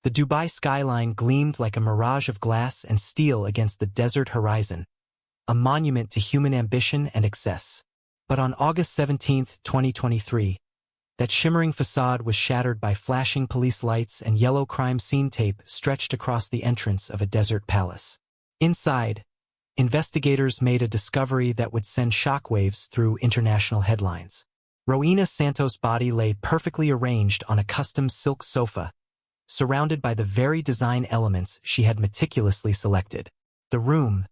The Dubai skyline gleamed like a mirage of glass and steel against the desert horizon, a monument to human ambition and excess. But on August 17, 2023, that shimmering facade was shattered by flashing police lights and yellow crime scene tape stretched across the entrance of a desert palace. Inside, investigators made a discovery that would send shockwaves through international headlines. Rowena Santos' body lay perfectly arranged on a custom silk sofa, surrounded by the very design elements she had meticulously selected. The room,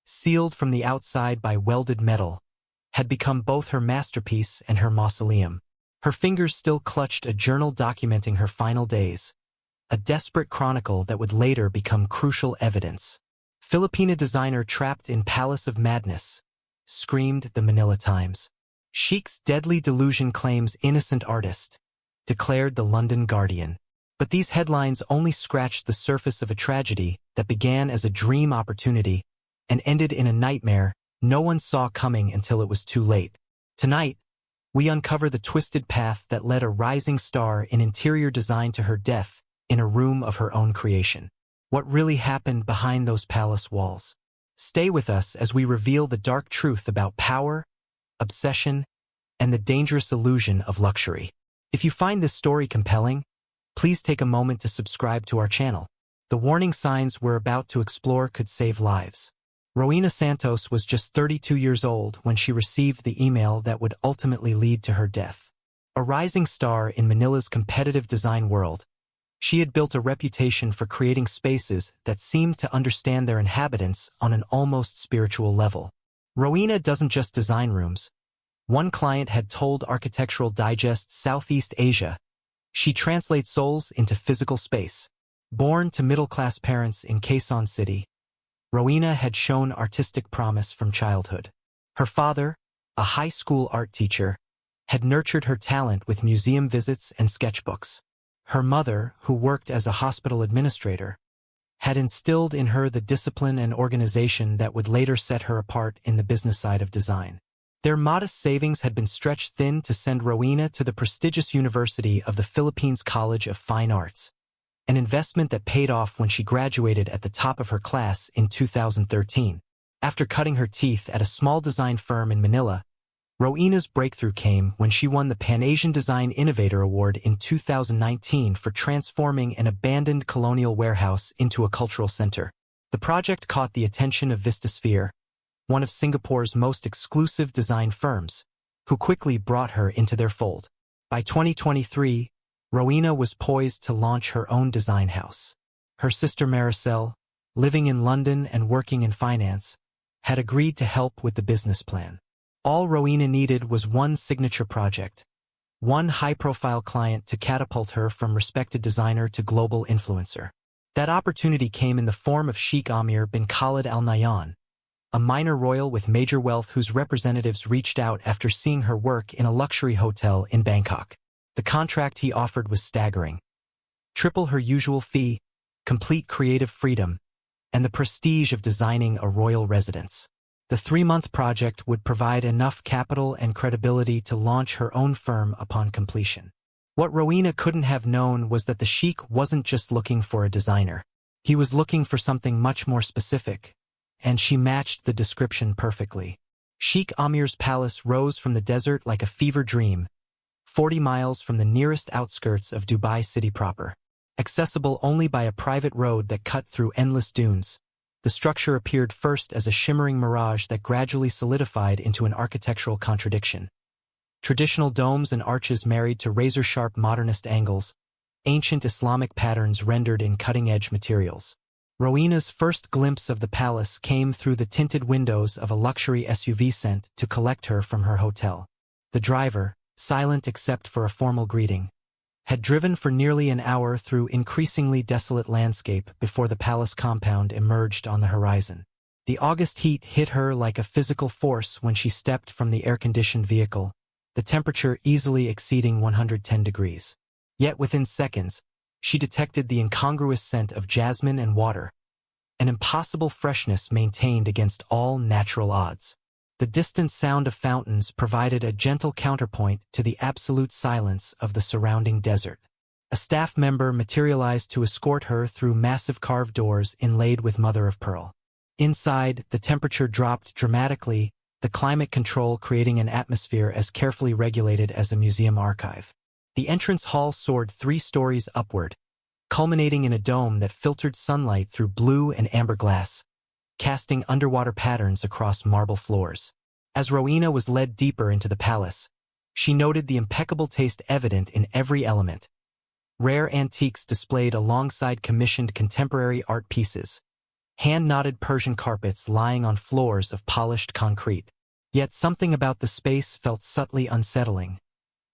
sealed from the outside by welded metal, had become both her masterpiece and her mausoleum. Her fingers still clutched a journal documenting her final days, a desperate chronicle that would later become crucial evidence. Filipina designer trapped in palace of madness, screamed the Manila Times. Sheikh's deadly delusion claims innocent artist, declared the London Guardian. But these headlines only scratched the surface of a tragedy that began as a dream opportunity and ended in a nightmare no one saw coming until it was too late. Tonight, we uncover the twisted path that led a rising star in interior design to her death in a room of her own creation. What really happened behind those palace walls? Stay with us as we reveal the dark truth about power, obsession, and the dangerous illusion of luxury. If you find this story compelling, please take a moment to subscribe to our channel. The warning signs we're about to explore could save lives. Rowena Santos was just 32 years old when she received the email that would ultimately lead to her death. A rising star in Manila's competitive design world, she had built a reputation for creating spaces that seemed to understand their inhabitants on an almost spiritual level. Rowena doesn't just design rooms. One client had told Architectural Digest Southeast Asia, she translates souls into physical space. Born to middle-class parents in Quezon City, Rowena had shown artistic promise from childhood. Her father, a high school art teacher, had nurtured her talent with museum visits and sketchbooks. Her mother, who worked as a hospital administrator, had instilled in her the discipline and organization that would later set her apart in the business side of design. Their modest savings had been stretched thin to send Rowena to the prestigious University of the Philippines College of Fine Arts, an investment that paid off when she graduated at the top of her class in 2013. After cutting her teeth at a small design firm in Manila, Rowena's breakthrough came when she won the Pan-Asian Design Innovator Award in 2019 for transforming an abandoned colonial warehouse into a cultural center. The project caught the attention of Vistasphere, one of Singapore's most exclusive design firms, who quickly brought her into their fold. By 2023, Rowena was poised to launch her own design house. Her sister Maricel, living in London and working in finance, had agreed to help with the business plan. All Rowena needed was one signature project, one high-profile client to catapult her from respected designer to global influencer. That opportunity came in the form of Sheikh Aamir bin Khalid Al Nahyan, a minor royal with major wealth whose representatives reached out after seeing her work in a luxury hotel in Bangkok. The contract he offered was staggering. Triple her usual fee, complete creative freedom, and the prestige of designing a royal residence. The 3-month project would provide enough capital and credibility to launch her own firm upon completion. What Rowena couldn't have known was that the Sheikh wasn't just looking for a designer. He was looking for something much more specific, and she matched the description perfectly. Sheikh Aamir's palace rose from the desert like a fever dream, 40 miles from the nearest outskirts of Dubai city proper. Accessible only by a private road that cut through endless dunes, the structure appeared first as a shimmering mirage that gradually solidified into an architectural contradiction. Traditional domes and arches married to razor-sharp modernist angles, ancient Islamic patterns rendered in cutting-edge materials. Rowena's first glimpse of the palace came through the tinted windows of a luxury SUV sent to collect her from her hotel. The driver, silent except for a formal greeting, had driven for nearly an hour through increasingly desolate landscape before the palace compound emerged on the horizon. The August heat hit her like a physical force when she stepped from the air-conditioned vehicle, the temperature easily exceeding 110 degrees. Yet within seconds, she detected the incongruous scent of jasmine and water, an impossible freshness maintained against all natural odds. The distant sound of fountains provided a gentle counterpoint to the absolute silence of the surrounding desert. A staff member materialized to escort her through massive carved doors inlaid with mother-of-pearl. Inside, the temperature dropped dramatically, the climate control creating an atmosphere as carefully regulated as a museum archive. The entrance hall soared 3 stories upward, culminating in a dome that filtered sunlight through blue and amber glass, casting underwater patterns across marble floors. As Rowena was led deeper into the palace, she noted the impeccable taste evident in every element. Rare antiques displayed alongside commissioned contemporary art pieces, hand-knotted Persian carpets lying on floors of polished concrete. Yet something about the space felt subtly unsettling,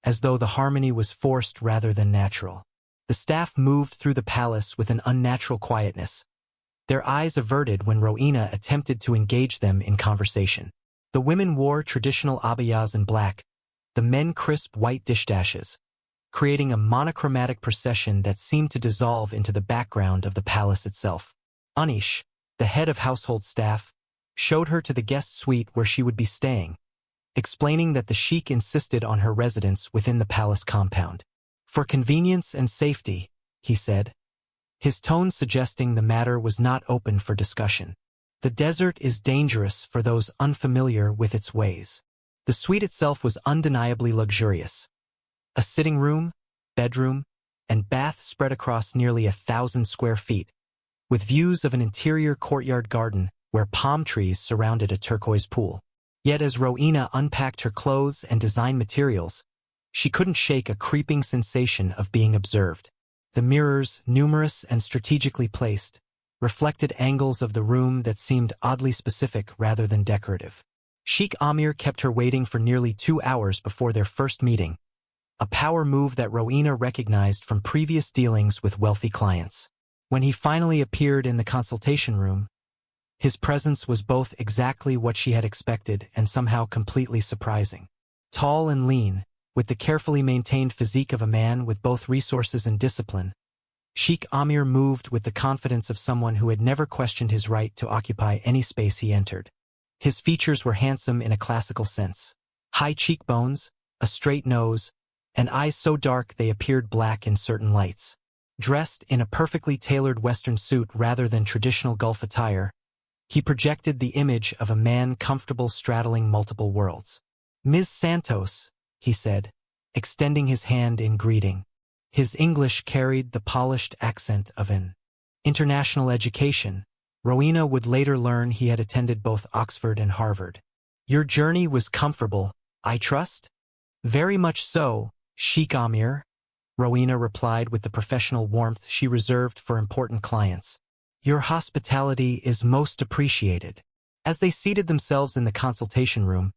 as though the harmony was forced rather than natural. The staff moved through the palace with an unnatural quietness, their eyes averted when Rowena attempted to engage them in conversation. The women wore traditional abayas in black, the men crisp white dishdashes, creating a monochromatic procession that seemed to dissolve into the background of the palace itself. Anish, the head of household staff, showed her to the guest suite where she would be staying, explaining that the sheikh insisted on her residence within the palace compound. For convenience and safety, he said, his tone suggesting the matter was not open for discussion. The desert is dangerous for those unfamiliar with its ways. The suite itself was undeniably luxurious. A sitting room, bedroom, and bath spread across nearly 1,000 square feet, with views of an interior courtyard garden where palm trees surrounded a turquoise pool. Yet as Rowena unpacked her clothes and design materials, she couldn't shake a creeping sensation of being observed. The mirrors, numerous and strategically placed, reflected angles of the room that seemed oddly specific rather than decorative. Sheikh Aamir kept her waiting for nearly 2 hours before their first meeting, a power move that Rowena recognized from previous dealings with wealthy clients. When he finally appeared in the consultation room, his presence was both exactly what she had expected and somehow completely surprising. Tall and lean, with the carefully maintained physique of a man with both resources and discipline, Sheikh Aamir moved with the confidence of someone who had never questioned his right to occupy any space he entered. His features were handsome in a classical sense. High cheekbones, a straight nose, and eyes so dark they appeared black in certain lights. Dressed in a perfectly tailored Western suit rather than traditional Gulf attire, he projected the image of a man comfortable straddling multiple worlds. "Ms. Santos," he said, extending his hand in greeting. His English carried the polished accent of an international education. Rowena would later learn he had attended both Oxford and Harvard. "Your journey was comfortable, I trust?" "Very much so, Sheikh Aamir," Rowena replied with the professional warmth she reserved for important clients. "Your hospitality is most appreciated." As they seated themselves in the consultation room,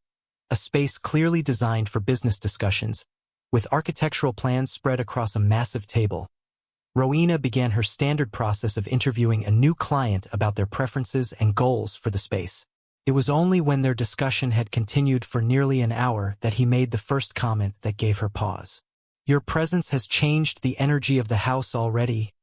a space clearly designed for business discussions, with architectural plans spread across a massive table, Rowena began her standard process of interviewing a new client about their preferences and goals for the space. It was only when their discussion had continued for nearly an hour that he made the first comment that gave her pause. "Your presence has changed the energy of the house already,"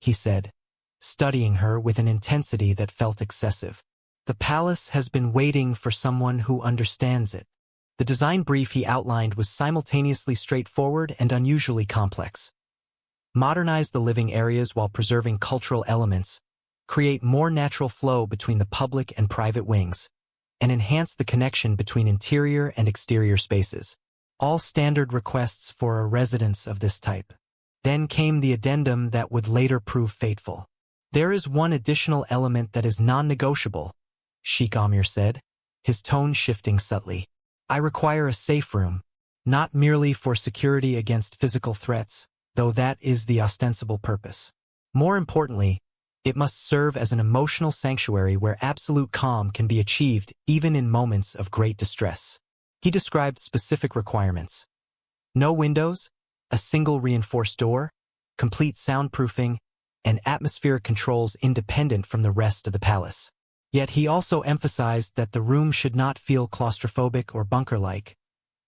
he said, studying her with an intensity that felt excessive. "The palace has been waiting for someone who understands it." The design brief he outlined was simultaneously straightforward and unusually complex. Modernize the living areas while preserving cultural elements, create more natural flow between the public and private wings, and enhance the connection between interior and exterior spaces. All standard requests for a residence of this type. Then came the addendum that would later prove fateful. "There is one additional element that is non-negotiable," Sheikh Aamir said, his tone shifting subtly. "I require a safe room, not merely for security against physical threats, though that is the ostensible purpose. More importantly, it must serve as an emotional sanctuary where absolute calm can be achieved even in moments of great distress." He described specific requirements. No windows, a single reinforced door, complete soundproofing, and atmospheric controls independent from the rest of the palace. Yet he also emphasized that the room should not feel claustrophobic or bunker-like,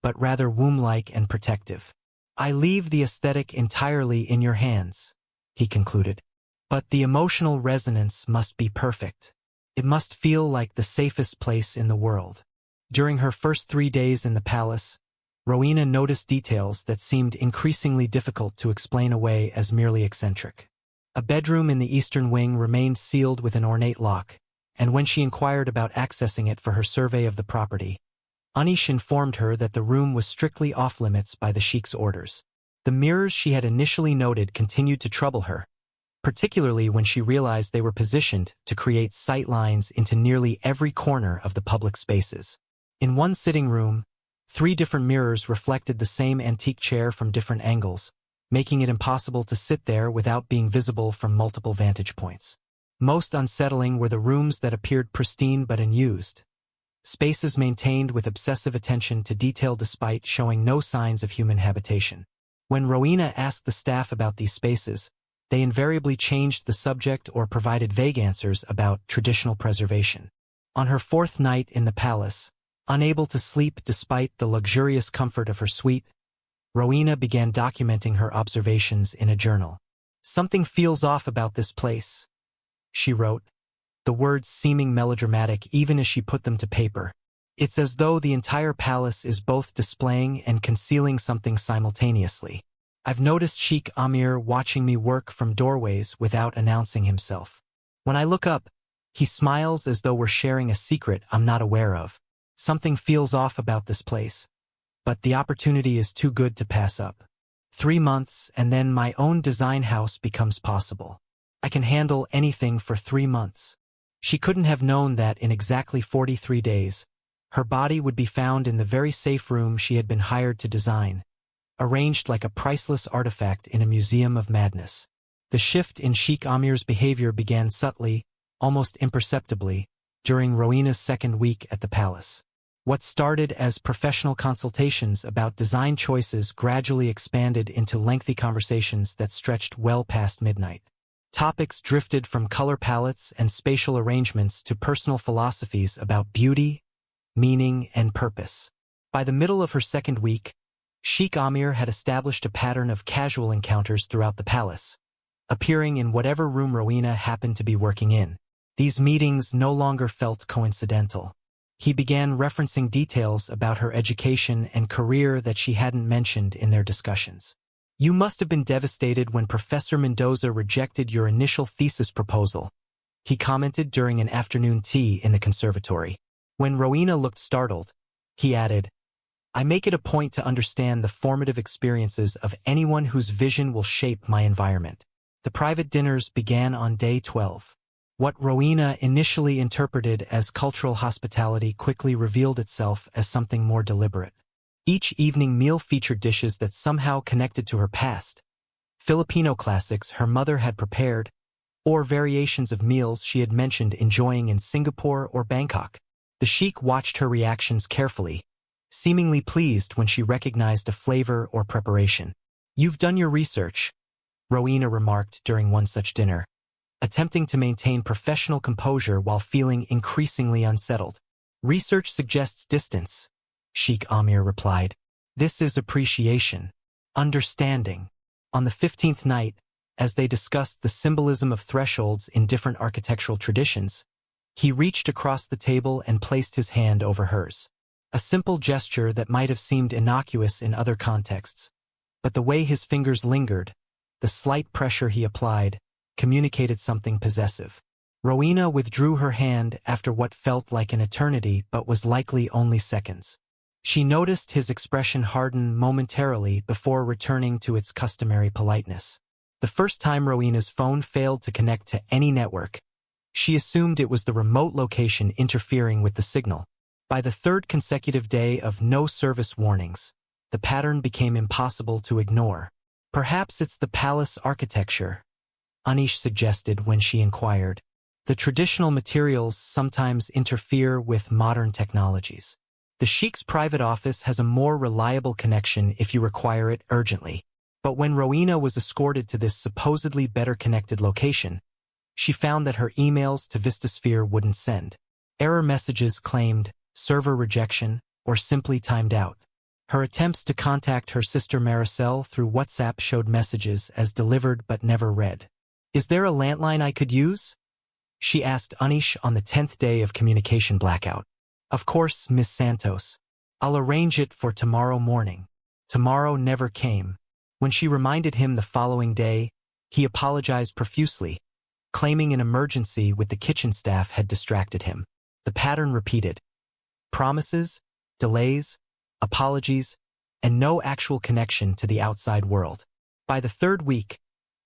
but rather womb-like and protective. "I leave the aesthetic entirely in your hands," he concluded. "But the emotional resonance must be perfect. It must feel like the safest place in the world." During her first 3 days in the palace, Rowena noticed details that seemed increasingly difficult to explain away as merely eccentric. A bedroom in the eastern wing remained sealed with an ornate lock, and when she inquired about accessing it for her survey of the property, Anish informed her that the room was strictly off-limits by the Sheikh's orders. The mirrors she had initially noted continued to trouble her, particularly when she realized they were positioned to create sight lines into nearly every corner of the public spaces. In one sitting room, 3 different mirrors reflected the same antique chair from different angles, making it impossible to sit there without being visible from multiple vantage points. Most unsettling were the rooms that appeared pristine but unused, spaces maintained with obsessive attention to detail despite showing no signs of human habitation. When Rowena asked the staff about these spaces, they invariably changed the subject or provided vague answers about traditional preservation. On her 4th night in the palace, unable to sleep despite the luxurious comfort of her suite, Rowena began documenting her observations in a journal. "Something feels off about this place," she wrote, the words seeming melodramatic even as she put them to paper. "It's as though the entire palace is both displaying and concealing something simultaneously. I've noticed Sheikh Aamir watching me work from doorways without announcing himself. When I look up, he smiles as though we're sharing a secret I'm not aware of. Something feels off about this place, but the opportunity is too good to pass up. 3 months and then my own design house becomes possible. I can handle anything for 3 months." She couldn't have known that in exactly 43 days, her body would be found in the very safe room she had been hired to design, arranged like a priceless artifact in a museum of madness. The shift in Sheikh Aamir's behavior began subtly, almost imperceptibly, during Rowena's 2nd week at the palace. What started as professional consultations about design choices gradually expanded into lengthy conversations that stretched well past midnight. Topics drifted from color palettes and spatial arrangements to personal philosophies about beauty, meaning, and purpose. By the middle of her 2nd week, Sheikh Aamir had established a pattern of casual encounters throughout the palace, appearing in whatever room Rowena happened to be working in. These meetings no longer felt coincidental. He began referencing details about her education and career that she hadn't mentioned in their discussions. "You must have been devastated when Professor Mendoza rejected your initial thesis proposal," he commented during an afternoon tea in the conservatory. When Rowena looked startled, he added, "I make it a point to understand the formative experiences of anyone whose vision will shape my environment." The private dinners began on day 12. What Rowena initially interpreted as cultural hospitality quickly revealed itself as something more deliberate. Each evening meal featured dishes that somehow connected to her past, Filipino classics her mother had prepared, or variations of meals she had mentioned enjoying in Singapore or Bangkok. The Sheikh watched her reactions carefully, seemingly pleased when she recognized a flavor or preparation. "You've done your research," Rowena remarked during one such dinner, attempting to maintain professional composure while feeling increasingly unsettled. "Research suggests distance," Sheikh Aamir replied. "This is appreciation, understanding." On the 15th night, as they discussed the symbolism of thresholds in different architectural traditions, he reached across the table and placed his hand over hers. A simple gesture that might have seemed innocuous in other contexts, but the way his fingers lingered, the slight pressure he applied, communicated something possessive. Rowena withdrew her hand after what felt like an eternity but was likely only seconds. She noticed his expression harden momentarily before returning to its customary politeness. The first time Rowena's phone failed to connect to any network, she assumed it was the remote location interfering with the signal. By the 3rd consecutive day of no service warnings, the pattern became impossible to ignore. "Perhaps it's the palace architecture," Anish suggested when she inquired. "The traditional materials sometimes interfere with modern technologies. The Sheikh's private office has a more reliable connection if you require it urgently." But when Rowena was escorted to this supposedly better-connected location, she found that her emails to Vistasphere wouldn't send. Error messages claimed server rejection or simply timed out. Her attempts to contact her sister Maricel through WhatsApp showed messages as delivered but never read. "Is there a landline I could use?" she asked Anish on the 10th day of communication blackout. "Of course, Miss Santos," I'll arrange it for tomorrow morning. Tomorrow never came. When she reminded him the following day, he apologized profusely, claiming an emergency with the kitchen staff had distracted him. The pattern repeated. Promises, delays, apologies, and no actual connection to the outside world. By the third week,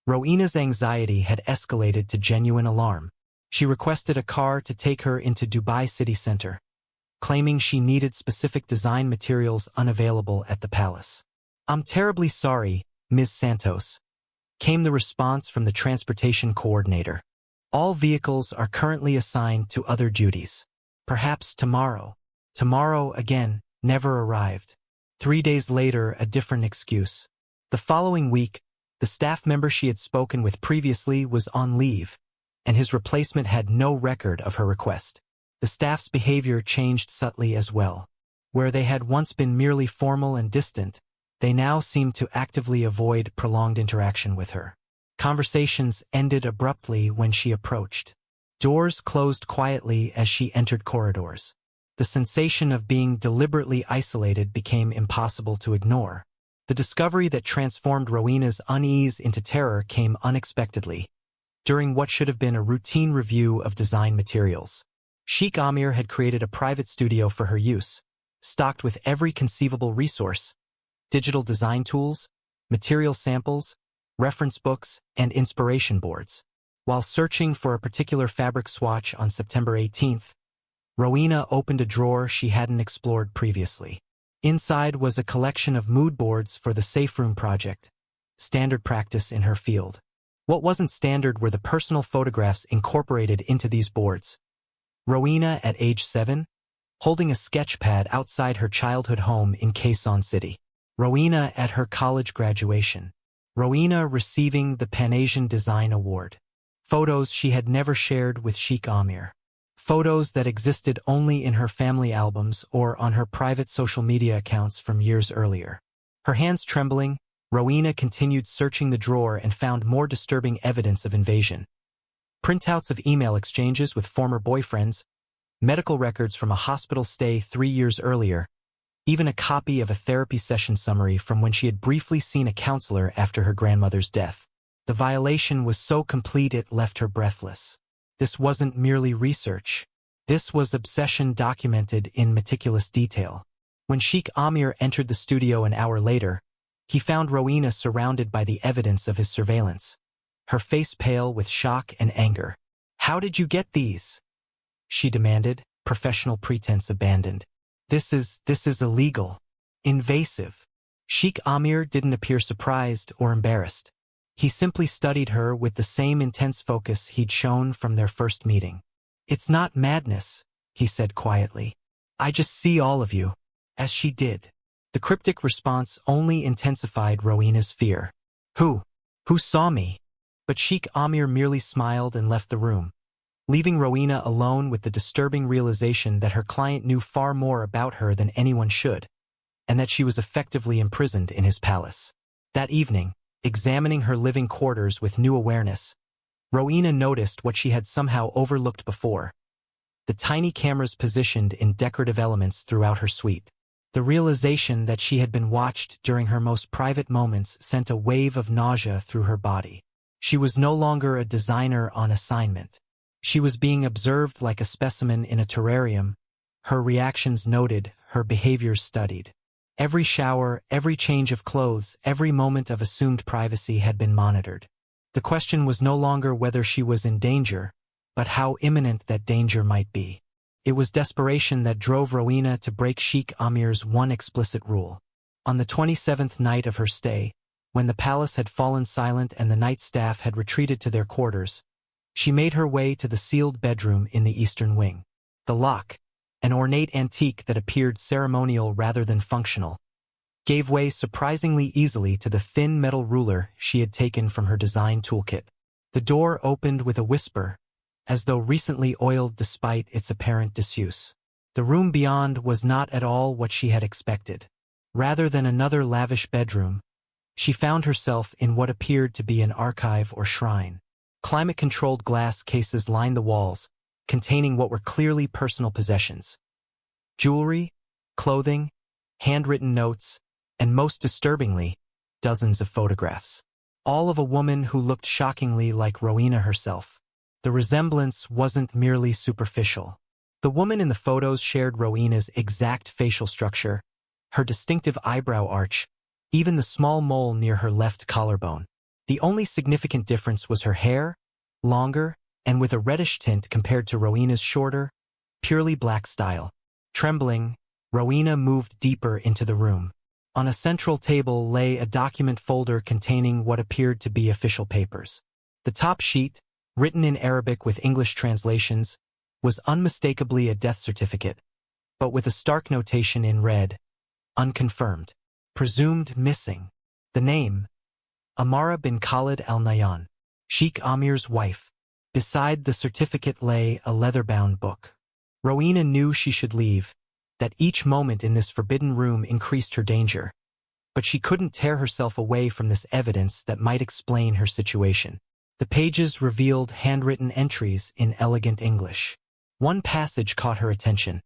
Rowena's anxiety had escalated to genuine alarm. She requested a car to take her into Dubai city center, claiming she needed specific design materials unavailable at the palace. I'm terribly sorry, Ms. Santos, came the response from the transportation coordinator. All vehicles are currently assigned to other duties. Perhaps tomorrow. Tomorrow, again, never arrived. 3 days later, a different excuse. The following week, the staff member she had spoken with previously was on leave, and his replacement had no record of her request. The staff's behavior changed subtly as well. Where they had once been merely formal and distant, they now seemed to actively avoid prolonged interaction with her. Conversations ended abruptly when she approached. Doors closed quietly as she entered corridors. The sensation of being deliberately isolated became impossible to ignore. The discovery that transformed Rowena's unease into terror came unexpectedly, during what should have been a routine review of design materials. Sheikh Aamir had created a private studio for her use, stocked with every conceivable resource: digital design tools, material samples, reference books, and inspiration boards. While searching for a particular fabric swatch on September 18th, Rowena opened a drawer she hadn't explored previously. Inside was a collection of mood boards for the Safe Room project, standard practice in her field. What wasn't standard were the personal photographs incorporated into these boards. Rowena at age 7, holding a sketch pad outside her childhood home in Quezon City. Rowena at her college graduation. Rowena receiving the Pan-Asian Design Award. Photos she had never shared with Sheikh Aamir. Photos that existed only in her family albums or on her private social media accounts from years earlier. Her hands trembling, Rowena continued searching the drawer and found more disturbing evidence of invasion. Printouts of email exchanges with former boyfriends, medical records from a hospital stay 3 years earlier, even a copy of a therapy session summary from when she had briefly seen a counselor after her grandmother's death. The violation was so complete it left her breathless. This wasn't merely research. This was obsession documented in meticulous detail. When Sheikh Aamir entered the studio an hour later, he found Rowena surrounded by the evidence of his surveillance, her face pale with shock and anger. "How did you get these?" she demanded, professional pretense abandoned. This is illegal. Invasive." Sheikh Aamir didn't appear surprised or embarrassed. He simply studied her with the same intense focus he'd shown from their first meeting. "It's not madness," he said quietly. "I just see all of you." As she did. The cryptic response only intensified Rowena's fear. Who saw me?" But Sheikh Aamir merely smiled and left the room, leaving Rowena alone with the disturbing realization that her client knew far more about her than anyone should, and that she was effectively imprisoned in his palace. That evening, examining her living quarters with new awareness, Rowena noticed what she had somehow overlooked before: the tiny cameras positioned in decorative elements throughout her suite. The realization that she had been watched during her most private moments sent a wave of nausea through her body. She was no longer a designer on assignment. She was being observed like a specimen in a terrarium, her reactions noted, her behaviors studied. Every shower, every change of clothes, every moment of assumed privacy had been monitored. The question was no longer whether she was in danger, but how imminent that danger might be. It was desperation that drove Rowena to break Sheikh Aamir's one explicit rule. On the 27th night of her stay, when the palace had fallen silent and the night staff had retreated to their quarters, she made her way to the sealed bedroom in the eastern wing. The lock, an ornate antique that appeared ceremonial rather than functional, gave way surprisingly easily to the thin metal ruler she had taken from her design toolkit. The door opened with a whisper, as though recently oiled despite its apparent disuse. The room beyond was not at all what she had expected. Rather than another lavish bedroom, she found herself in what appeared to be an archive or shrine. Climate-controlled glass cases lined the walls, containing what were clearly personal possessions: jewelry, clothing, handwritten notes, and most disturbingly, dozens of photographs. All of a woman who looked shockingly like Rowena herself. The resemblance wasn't merely superficial. The woman in the photos shared Rowena's exact facial structure, her distinctive eyebrow arch, even the small mole near her left collarbone. The only significant difference was her hair, longer, and with a reddish tint compared to Rowena's shorter, purely black style. Trembling, Rowena moved deeper into the room. On a central table lay a document folder containing what appeared to be official papers. The top sheet, written in Arabic with English translations, was unmistakably a death certificate, but with a stark notation in red, unconfirmed, presumed missing. The name, Amara bin Khalid Al Nahyan, Sheikh Aamir's wife. Beside the certificate lay a leather-bound book. Rowena knew she should leave, that each moment in this forbidden room increased her danger, but she couldn't tear herself away from this evidence that might explain her situation. The pages revealed handwritten entries in elegant English. One passage caught her attention.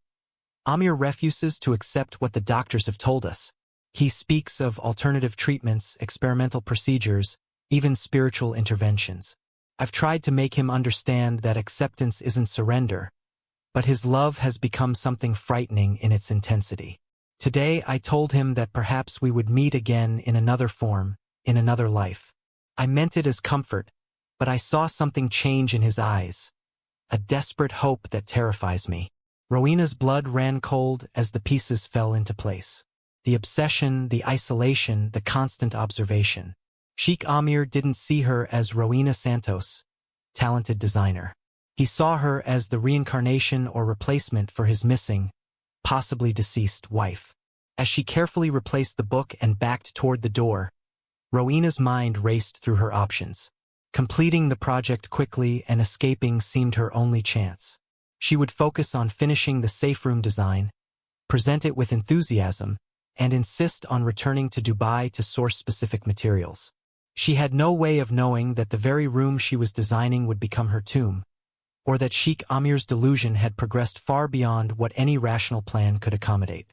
Aamir refuses to accept what the doctors have told us. He speaks of alternative treatments, experimental procedures, even spiritual interventions. I've tried to make him understand that acceptance isn't surrender, but his love has become something frightening in its intensity. Today I told him that perhaps we would meet again in another form, in another life. I meant it as comfort, but I saw something change in his eyes, a desperate hope that terrifies me. Rowena's blood ran cold as the pieces fell into place. The obsession, the isolation, the constant observation. Sheikh Aamir didn't see her as Rowena Santos, talented designer. He saw her as the reincarnation or replacement for his missing, possibly deceased wife. As she carefully replaced the book and backed toward the door, Rowena's mind raced through her options. Completing the project quickly and escaping seemed her only chance. She would focus on finishing the safe room design, present it with enthusiasm, and insist on returning to Dubai to source specific materials. She had no way of knowing that the very room she was designing would become her tomb, or that Sheikh Aamir's delusion had progressed far beyond what any rational plan could accommodate.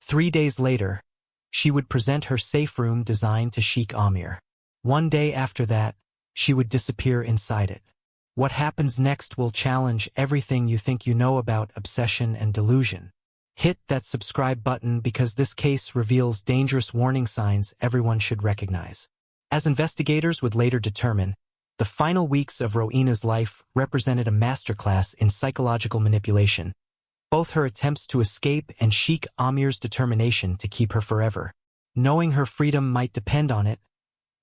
3 days later, she would present her safe room design to Sheikh Aamir. 1 day after that, she would disappear inside it. What happens next will challenge everything you think you know about obsession and delusion. Hit that subscribe button because this case reveals dangerous warning signs everyone should recognize. As investigators would later determine, the final weeks of Rowena's life represented a masterclass in psychological manipulation, both her attempts to escape and Sheikh Aamir's determination to keep her forever. Knowing her freedom might depend on it,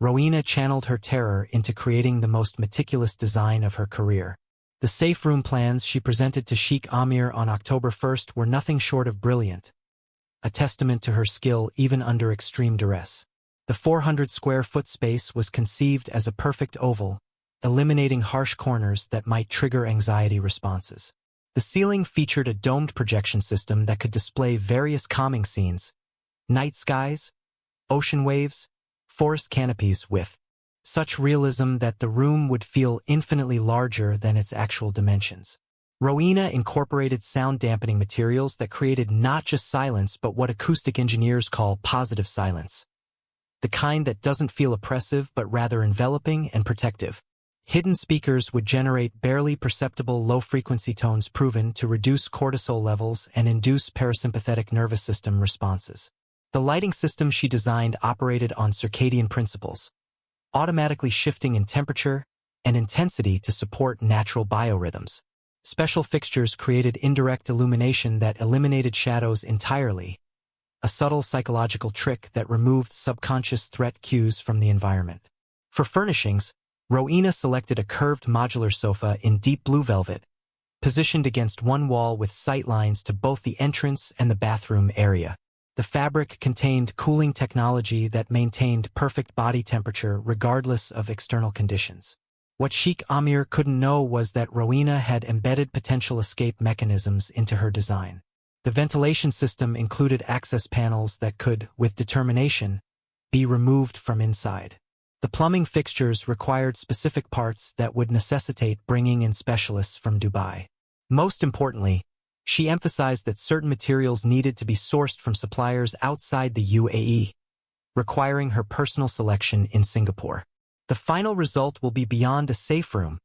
Rowena channeled her terror into creating the most meticulous design of her career. The safe room plans she presented to Sheikh Aamir on October 1st were nothing short of brilliant, a testament to her skill even under extreme duress. The 400-square-foot space was conceived as a perfect oval, eliminating harsh corners that might trigger anxiety responses. The ceiling featured a domed projection system that could display various calming scenes, night skies, ocean waves, forest canopies with such realism that the room would feel infinitely larger than its actual dimensions. Rowena incorporated sound-dampening materials that created not just silence but what acoustic engineers call positive silence, the kind that doesn't feel oppressive but rather enveloping and protective. Hidden speakers would generate barely perceptible low-frequency tones proven to reduce cortisol levels and induce parasympathetic nervous system responses. The lighting system she designed operated on circadian principles, automatically shifting in temperature and intensity to support natural biorhythms. Special fixtures created indirect illumination that eliminated shadows entirely, a subtle psychological trick that removed subconscious threat cues from the environment. For furnishings, Rowena selected a curved modular sofa in deep blue velvet, positioned against one wall with sight lines to both the entrance and the bathroom area. The fabric contained cooling technology that maintained perfect body temperature regardless of external conditions. What Sheikh Aamir couldn't know was that Rowena had embedded potential escape mechanisms into her design. The ventilation system included access panels that could, with determination, be removed from inside. The plumbing fixtures required specific parts that would necessitate bringing in specialists from Dubai. Most importantly, She emphasized that certain materials needed to be sourced from suppliers outside the UAE, requiring her personal selection in Singapore. The final result will be beyond a safe room,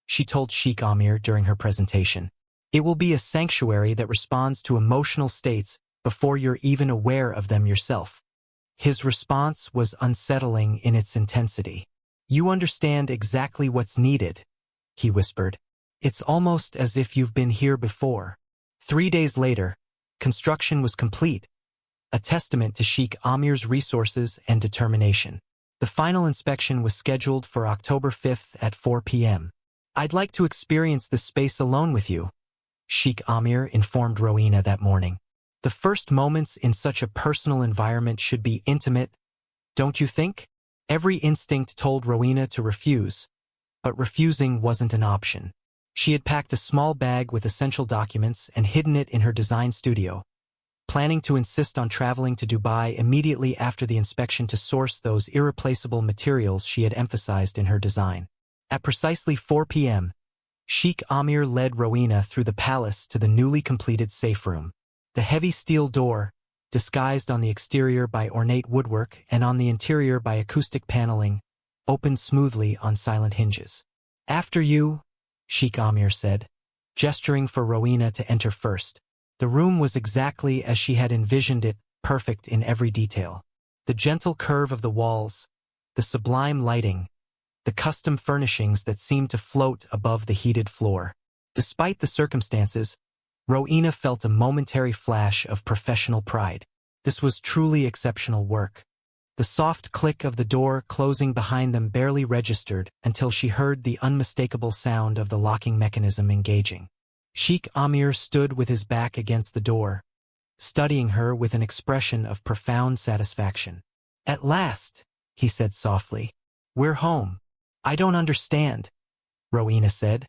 she told Sheikh Aamir during her presentation. It will be a sanctuary that responds to emotional states before you're even aware of them yourself. His response was unsettling in its intensity. You understand exactly what's needed, he whispered. It's almost as if you've been here before. 3 days later, construction was complete, a testament to Sheikh Aamir's resources and determination. The final inspection was scheduled for October 5th at 4 p.m. I'd like to experience this space alone with you, Sheikh Aamir informed Rowena that morning. The first moments in such a personal environment should be intimate, don't you think? Every instinct told Rowena to refuse, but refusing wasn't an option. She had packed a small bag with essential documents and hidden it in her design studio, planning to insist on traveling to Dubai immediately after the inspection to source those irreplaceable materials she had emphasized in her design. At precisely 4 p.m., Sheikh Aamir led Rowena through the palace to the newly completed safe room. The heavy steel door, disguised on the exterior by ornate woodwork and on the interior by acoustic paneling, opened smoothly on silent hinges. After you, Sheikh Aamir said, gesturing for Rowena to enter first. The room was exactly as she had envisioned it, perfect in every detail. The gentle curve of the walls, the sublime lighting, the custom furnishings that seemed to float above the heated floor. Despite the circumstances, Rowena felt a momentary flash of professional pride. This was truly exceptional work. The soft click of the door closing behind them barely registered until she heard the unmistakable sound of the locking mechanism engaging. Sheikh Aamir stood with his back against the door, studying her with an expression of profound satisfaction. At last, he said softly. We're home. I don't understand, Rowena said,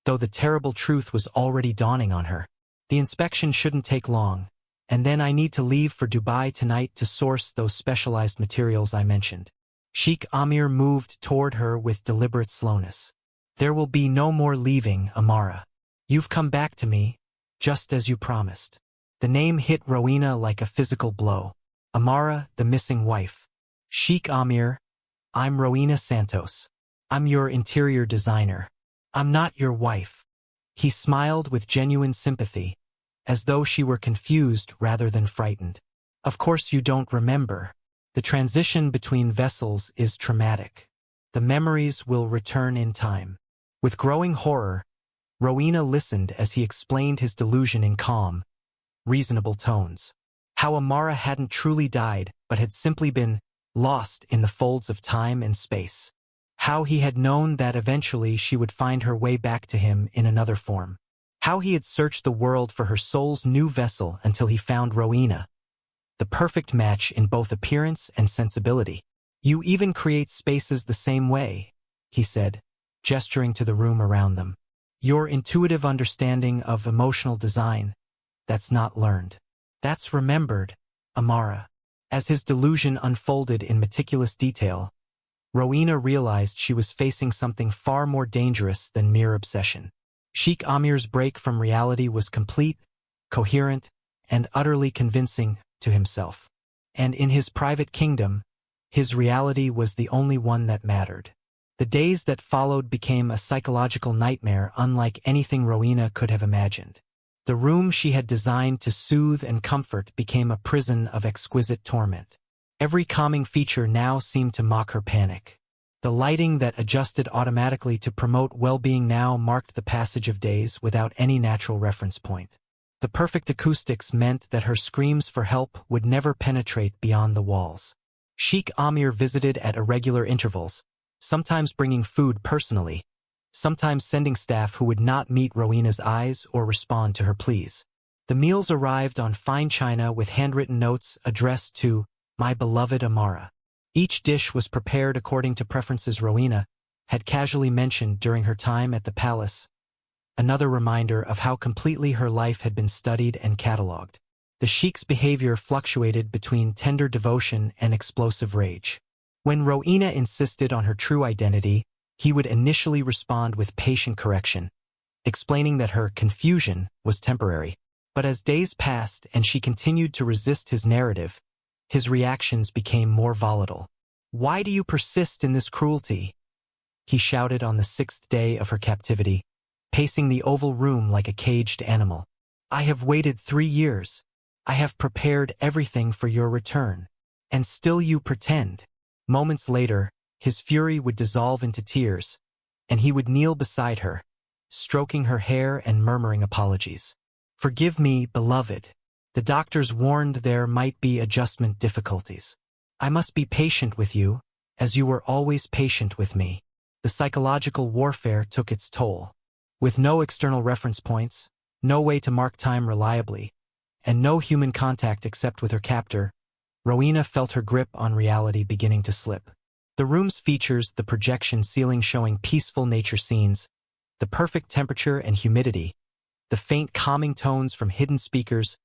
though the terrible truth was already dawning on her. The inspection shouldn't take long, and then I need to leave for Dubai tonight to source those specialized materials I mentioned. Sheikh Aamir moved toward her with deliberate slowness. There will be no more leaving, Amara. You've come back to me, just as you promised. The name hit Rowena like a physical blow. Amara, the missing wife. Sheikh Aamir, I'm Rowena Santos. I'm your interior designer. I'm not your wife. He smiled with genuine sympathy, as though she were confused rather than frightened. Of course you don't remember. The transition between vessels is traumatic. The memories will return in time. With growing horror, Rowena listened as he explained his delusion in calm, reasonable tones. How Amara hadn't truly died, but had simply been lost in the folds of time and space. How he had known that eventually she would find her way back to him in another form. How he had searched the world for her soul's new vessel until he found Rowena, the perfect match in both appearance and sensibility. You even create spaces the same way, he said, gesturing to the room around them. Your intuitive understanding of emotional design, that's not learned. That's remembered, Amara. As his delusion unfolded in meticulous detail, Rowena realized she was facing something far more dangerous than mere obsession. Sheikh Aamir's break from reality was complete, coherent, and utterly convincing to himself. And in his private kingdom, his reality was the only one that mattered. The days that followed became a psychological nightmare unlike anything Rowena could have imagined. The room she had designed to soothe and comfort became a prison of exquisite torment. Every calming feature now seemed to mock her panic. The lighting that adjusted automatically to promote well-being now marked the passage of days without any natural reference point. The perfect acoustics meant that her screams for help would never penetrate beyond the walls. Sheikh Aamir visited at irregular intervals, sometimes bringing food personally, sometimes sending staff who would not meet Rowena's eyes or respond to her pleas. The meals arrived on fine china with handwritten notes addressed to "My beloved Amara." Each dish was prepared according to preferences Rowena had casually mentioned during her time at the palace, another reminder of how completely her life had been studied and catalogued. The sheikh's behavior fluctuated between tender devotion and explosive rage. When Rowena insisted on her true identity, he would initially respond with patient correction, explaining that her confusion was temporary. But as days passed and she continued to resist his narrative, his reactions became more volatile. "Why do you persist in this cruelty?" he shouted on the 6th day of her captivity, pacing the oval room like a caged animal. "I have waited 3 years. I have prepared everything for your return. And still you pretend." Moments later, his fury would dissolve into tears, and he would kneel beside her, stroking her hair and murmuring apologies. "Forgive me, beloved. The doctors warned there might be adjustment difficulties. I must be patient with you, as you were always patient with me." The psychological warfare took its toll. With no external reference points, no way to mark time reliably, and no human contact except with her captor, Rowena felt her grip on reality beginning to slip. The room's features, the projection ceiling showing peaceful nature scenes, the perfect temperature and humidity, the faint calming tones from hidden speakers,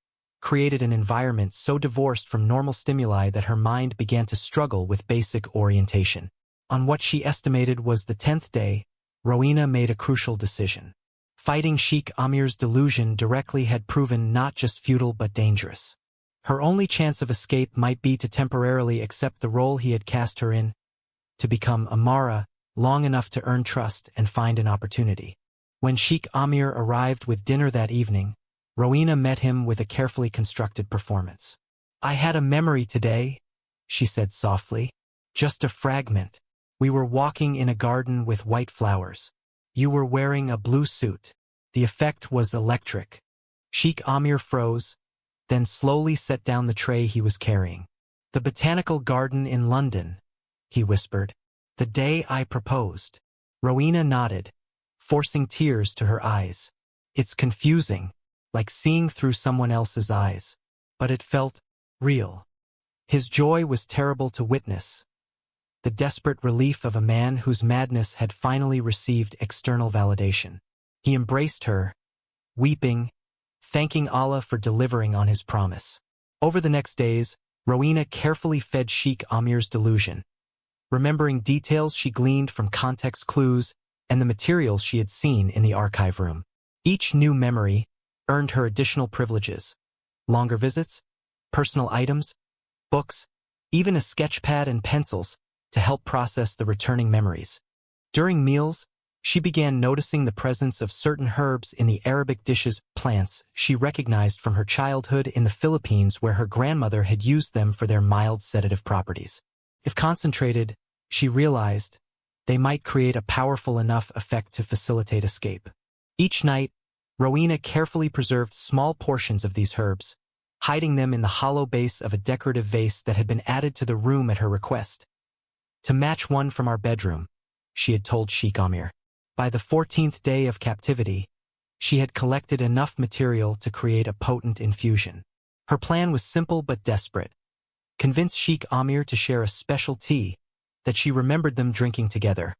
created an environment so divorced from normal stimuli that her mind began to struggle with basic orientation. On what she estimated was the 10th day, Rowena made a crucial decision. Fighting Sheikh Aamir's delusion directly had proven not just futile but dangerous. Her only chance of escape might be to temporarily accept the role he had cast her in, to become Amara long enough to earn trust and find an opportunity. When Sheikh Aamir arrived with dinner that evening, Rowena met him with a carefully constructed performance. "I had a memory today," she said softly. "Just a fragment. We were walking in a garden with white flowers. You were wearing a blue suit. The effect was electric." Sheikh Aamir froze, then slowly set down the tray he was carrying. "The botanical garden in London," he whispered. "The day I proposed." Rowena nodded, forcing tears to her eyes. "It's confusing, like seeing through someone else's eyes. But it felt real." His joy was terrible to witness. The desperate relief of a man whose madness had finally received external validation. He embraced her, weeping, thanking Allah for delivering on his promise. Over the next days, Rowena carefully fed Sheikh Aamir's delusion, remembering details she gleaned from context clues and the materials she had seen in the archive room. Each new memory earned her additional privileges: longer visits, personal items, books, even a sketchpad and pencils to help process the returning memories. During meals, she began noticing the presence of certain herbs in the Arabic dishes, plants she recognized from her childhood in the Philippines where her grandmother had used them for their mild sedative properties. If concentrated, she realized, they might create a powerful enough effect to facilitate escape. Each night, Rowena carefully preserved small portions of these herbs, hiding them in the hollow base of a decorative vase that had been added to the room at her request. "To match one from our bedroom," she had told Sheikh Aamir. By the 14th day of captivity, she had collected enough material to create a potent infusion. Her plan was simple but desperate. Convince Sheikh Aamir to share a special tea that she remembered them drinking together,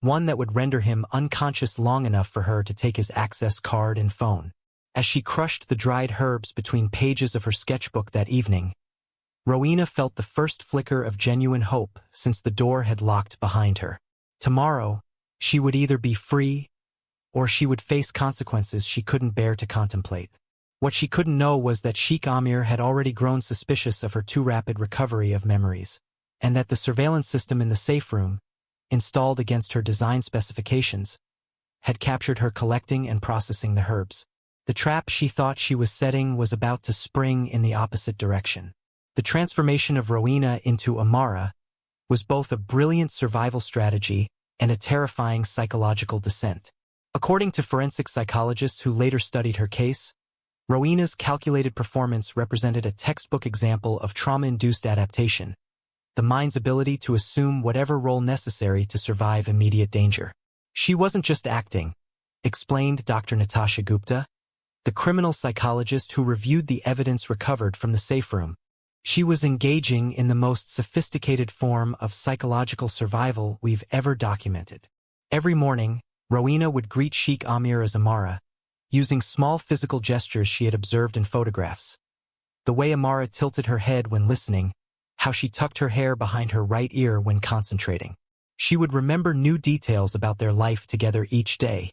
one that would render him unconscious long enough for her to take his access card and phone. As she crushed the dried herbs between pages of her sketchbook that evening, Rowena felt the first flicker of genuine hope since the door had locked behind her. Tomorrow, she would either be free, or she would face consequences she couldn't bear to contemplate. What she couldn't know was that Sheikh Aamir had already grown suspicious of her too rapid recovery of memories, and that the surveillance system in the safe room, installed against her design specifications, had captured her collecting and processing the herbs. The trap she thought she was setting was about to spring in the opposite direction. The transformation of Rowena into Amara was both a brilliant survival strategy and a terrifying psychological descent. According to forensic psychologists who later studied her case, Rowena's calculated performance represented a textbook example of trauma-induced adaptation, the mind's ability to assume whatever role necessary to survive immediate danger. She wasn't just acting, explained Dr. Natasha Gupta, the criminal psychologist who reviewed the evidence recovered from the safe room. She was engaging in the most sophisticated form of psychological survival we've ever documented. Every morning, Rowena would greet Sheikh Aamir as Amara, using small physical gestures she had observed in photographs. The way Amara tilted her head when listening, how she tucked her hair behind her right ear when concentrating. She would remember new details about their life together each day,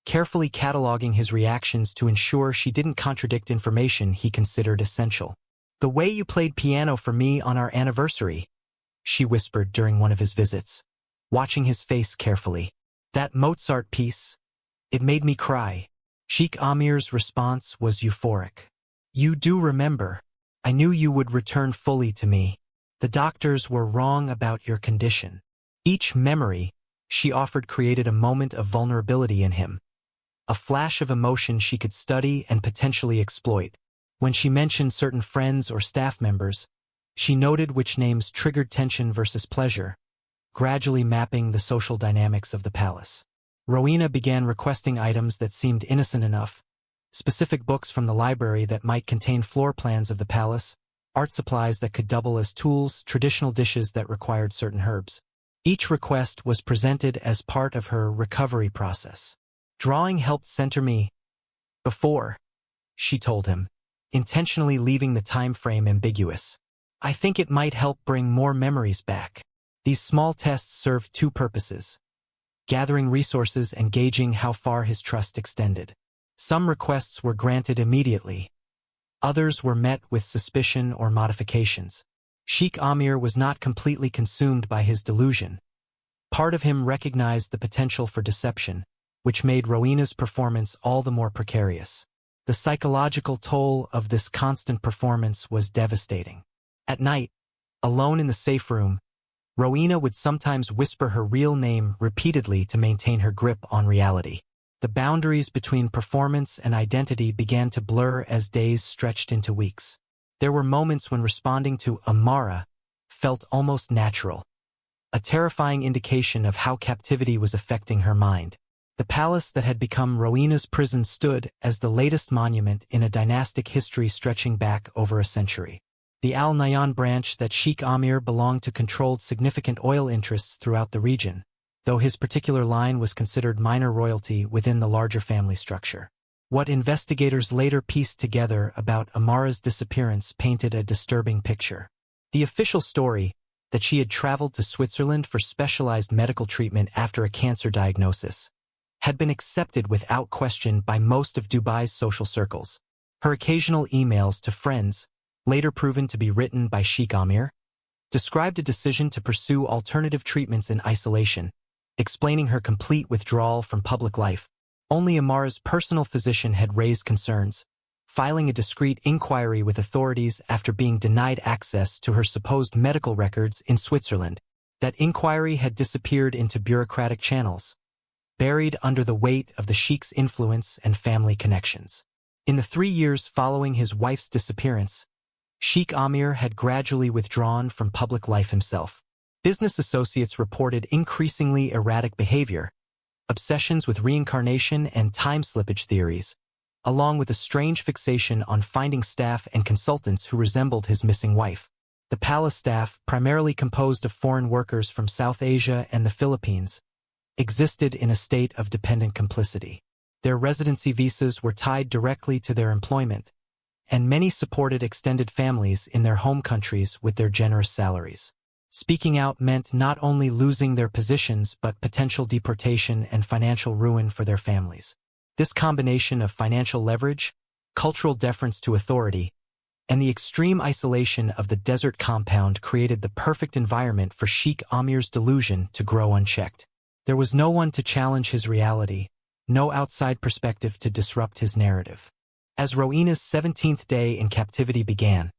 carefully cataloging his reactions to ensure she didn't contradict information he considered essential. "The way you played piano for me on our anniversary," she whispered during one of his visits, watching his face carefully. "That Mozart piece, it made me cry." Sheikh Aamir's response was euphoric. "You do remember. I knew you would return fully to me. The doctors were wrong about your condition." Each memory she offered created a moment of vulnerability in him, a flash of emotion she could study and potentially exploit. When she mentioned certain friends or staff members, she noted which names triggered tension versus pleasure, gradually mapping the social dynamics of the palace. Rowena began requesting items that seemed innocent enough, specific books from the library that might contain floor plans of the palace, art supplies that could double as tools, traditional dishes that required certain herbs. Each request was presented as part of her recovery process. "Drawing helped center me before," she told him, intentionally leaving the time frame ambiguous. "I think it might help bring more memories back." These small tests served two purposes: gathering resources and gauging how far his trust extended. Some requests were granted immediately. Others were met with suspicion or modifications. Sheikh Aamir was not completely consumed by his delusion. Part of him recognized the potential for deception, which made Rowena's performance all the more precarious. The psychological toll of this constant performance was devastating. At night, alone in the safe room, Rowena would sometimes whisper her real name repeatedly to maintain her grip on reality. The boundaries between performance and identity began to blur as days stretched into weeks. There were moments when responding to Amara felt almost natural, a terrifying indication of how captivity was affecting her mind. The palace that had become Rowena's prison stood as the latest monument in a dynastic history stretching back over a century. The Al Nahyan branch that Sheikh Aamir belonged to controlled significant oil interests throughout the region, though his particular line was considered minor royalty within the larger family structure. What investigators later pieced together about Amara's disappearance painted a disturbing picture. The official story, that she had traveled to Switzerland for specialized medical treatment after a cancer diagnosis, had been accepted without question by most of Dubai's social circles. Her occasional emails to friends, later proven to be written by Sheikh Aamir, described a decision to pursue alternative treatments in isolation, explaining her complete withdrawal from public life. Only Amara's personal physician had raised concerns, filing a discreet inquiry with authorities after being denied access to her supposed medical records in Switzerland. That inquiry had disappeared into bureaucratic channels, buried under the weight of the Sheikh's influence and family connections. In the 3 years following his wife's disappearance, Sheikh Aamir had gradually withdrawn from public life himself. Business associates reported increasingly erratic behavior, obsessions with reincarnation and time slippage theories, along with a strange fixation on finding staff and consultants who resembled his missing wife. The palace staff, primarily composed of foreign workers from South Asia and the Philippines, existed in a state of dependent complicity. Their residency visas were tied directly to their employment, and many supported extended families in their home countries with their generous salaries. Speaking out meant not only losing their positions but potential deportation and financial ruin for their families. This combination of financial leverage, cultural deference to authority, and the extreme isolation of the desert compound created the perfect environment for Sheikh Aamir's delusion to grow unchecked. There was no one to challenge his reality, no outside perspective to disrupt his narrative. As Rowena's 17th day in captivity began,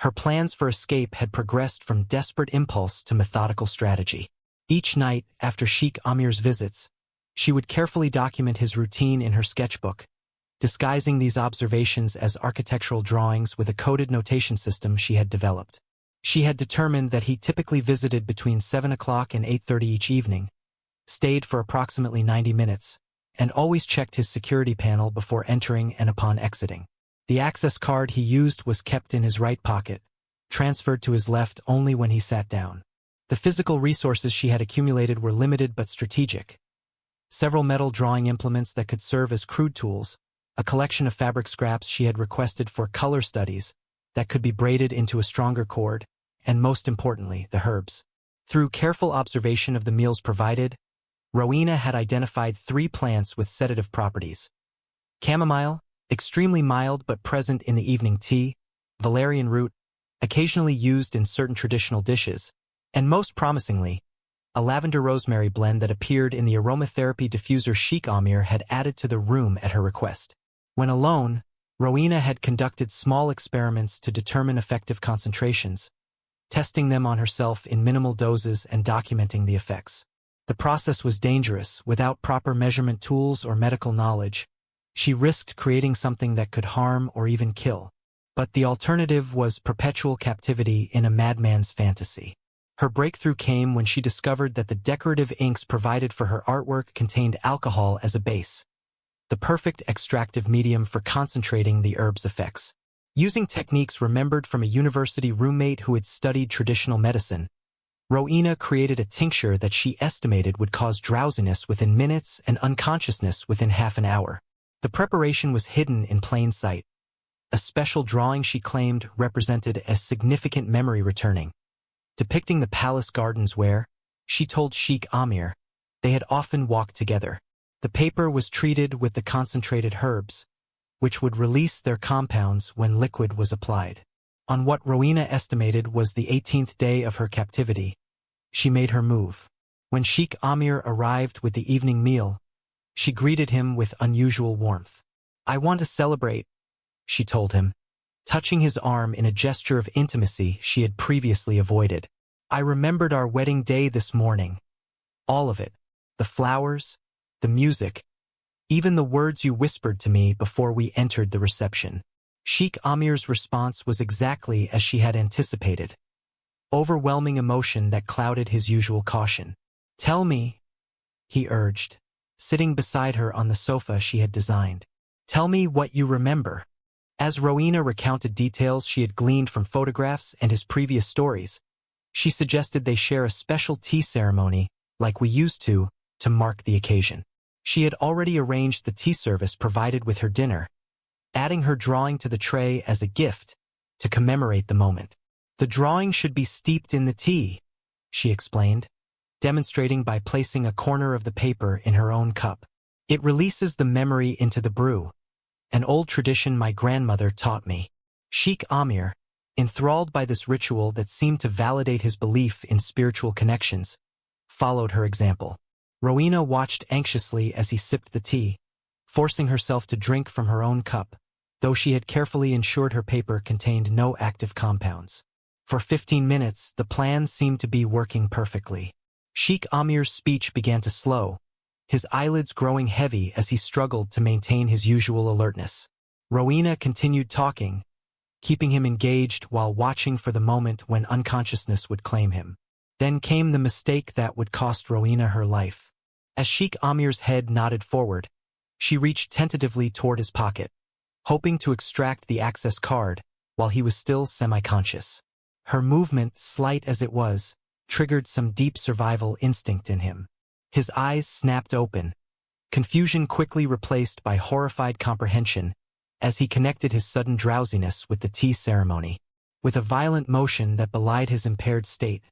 her plans for escape had progressed from desperate impulse to methodical strategy. Each night, after Sheikh Aamir's visits, she would carefully document his routine in her sketchbook, disguising these observations as architectural drawings with a coded notation system she had developed. She had determined that he typically visited between 7 o'clock and 8:30 each evening, stayed for approximately 90 minutes, and always checked his security panel before entering and upon exiting. The access card he used was kept in his right pocket, transferred to his left only when he sat down. The physical resources she had accumulated were limited but strategic. Several metal drawing implements that could serve as crude tools, a collection of fabric scraps she had requested for color studies that could be braided into a stronger cord, and most importantly, the herbs. Through careful observation of the meals provided, Rowena had identified 3 plants with sedative properties. Chamomile, extremely mild but present in the evening tea, valerian root, occasionally used in certain traditional dishes, and most promisingly, a lavender-rosemary blend that appeared in the aromatherapy diffuser Sheikh Aamir had added to the room at her request. When alone, Rowena had conducted small experiments to determine effective concentrations, testing them on herself in minimal doses and documenting the effects. The process was dangerous. Without proper measurement tools or medical knowledge, she risked creating something that could harm or even kill. But the alternative was perpetual captivity in a madman's fantasy. Her breakthrough came when she discovered that the decorative inks provided for her artwork contained alcohol as a base, the perfect extractive medium for concentrating the herb's effects. Using techniques remembered from a university roommate who had studied traditional medicine, Rowena created a tincture that she estimated would cause drowsiness within minutes and unconsciousness within half an hour. The preparation was hidden in plain sight. A special drawing she claimed represented a significant memory returning, depicting the palace gardens where, she told Sheikh Aamir, they had often walked together. The paper was treated with the concentrated herbs, which would release their compounds when liquid was applied. On what Rowena estimated was the 18th day of her captivity, she made her move. When Sheikh Aamir arrived with the evening meal, she greeted him with unusual warmth. "I want to celebrate," she told him, touching his arm in a gesture of intimacy she had previously avoided. "I remembered our wedding day this morning. All of it. The flowers, the music, even the words you whispered to me before we entered the reception." Sheikh Aamir's response was exactly as she had anticipated. Overwhelming emotion that clouded his usual caution. "Tell me," he urged, sitting beside her on the sofa she had designed. "Tell me what you remember." As Rowena recounted details she had gleaned from photographs and his previous stories, she suggested they share a special tea ceremony, like we used to mark the occasion. She had already arranged the tea service provided with her dinner, adding her drawing to the tray as a gift to commemorate the moment. "The drawing should be steeped in the tea," she explained, demonstrating by placing a corner of the paper in her own cup. "It releases the memory into the brew, an old tradition my grandmother taught me." Sheikh Aamir, enthralled by this ritual that seemed to validate his belief in spiritual connections, followed her example. Rowena watched anxiously as he sipped the tea, forcing herself to drink from her own cup, though she had carefully ensured her paper contained no active compounds. For 15 minutes, the plan seemed to be working perfectly. Sheikh Aamir's speech began to slow, his eyelids growing heavy as he struggled to maintain his usual alertness. Rowena continued talking, keeping him engaged while watching for the moment when unconsciousness would claim him. Then came the mistake that would cost Rowena her life. As Sheikh Aamir's head nodded forward, she reached tentatively toward his pocket, hoping to extract the access card while he was still semi-conscious. Her movement, slight as it was, triggered some deep survival instinct in him. His eyes snapped open, confusion quickly replaced by horrified comprehension as he connected his sudden drowsiness with the tea ceremony. With a violent motion that belied his impaired state,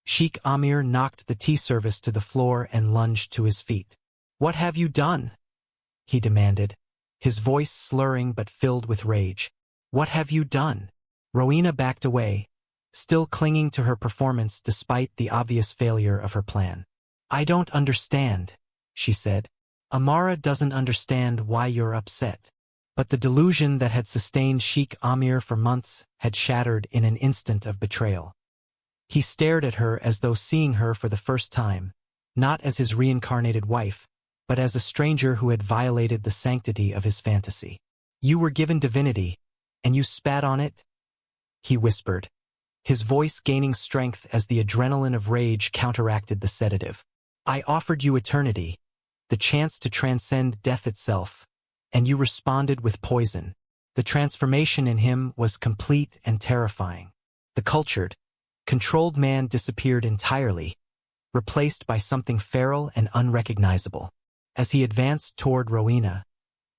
Sheikh Aamir knocked the tea service to the floor and lunged to his feet. "What have you done?" he demanded, his voice slurring but filled with rage. "What have you done?" Rowena backed away, still clinging to her performance despite the obvious failure of her plan. "I don't understand," she said. "Amara doesn't understand why you're upset." But the delusion that had sustained Sheikh Aamir for months had shattered in an instant of betrayal. He stared at her as though seeing her for the first time, not as his reincarnated wife, but as a stranger who had violated the sanctity of his fantasy. "You were given divinity, and you spat on it?" he whispered, his voice gaining strength as the adrenaline of rage counteracted the sedative. "I offered you eternity, the chance to transcend death itself, and you responded with poison." The transformation in him was complete and terrifying. The cultured, controlled man disappeared entirely, replaced by something feral and unrecognizable. As he advanced toward Rowena,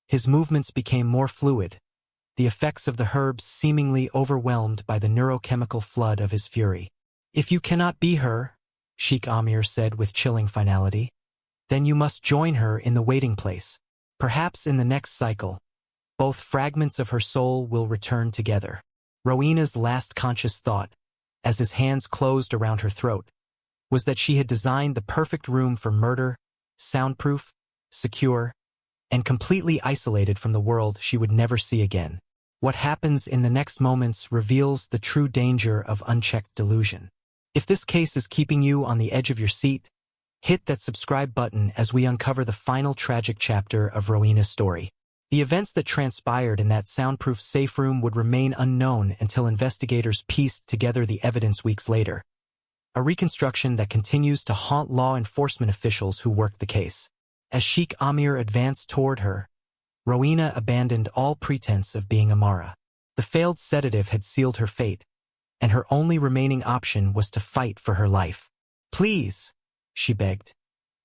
his movements became more fluid, the effects of the herbs seemingly overwhelmed by the neurochemical flood of his fury. "If you cannot be her," Sheikh Aamir said with chilling finality, Then you must join her in the waiting place. Perhaps in the next cycle, both fragments of her soul will return together. Rowena's last conscious thought, as his hands closed around her throat, was that she had designed the perfect room for murder, soundproof, secure, and completely isolated from the world she would never see again. What happens in the next moments reveals the true danger of unchecked delusion. If this case is keeping you on the edge of your seat, hit that subscribe button as we uncover the final tragic chapter of Rowena's story. The events that transpired in that soundproof safe room would remain unknown until investigators pieced together the evidence weeks later, a reconstruction that continues to haunt law enforcement officials who worked the case. As Sheikh Aamir advanced toward her, Rowena abandoned all pretense of being Amara. The failed sedative had sealed her fate, and her only remaining option was to fight for her life. "Please," she begged,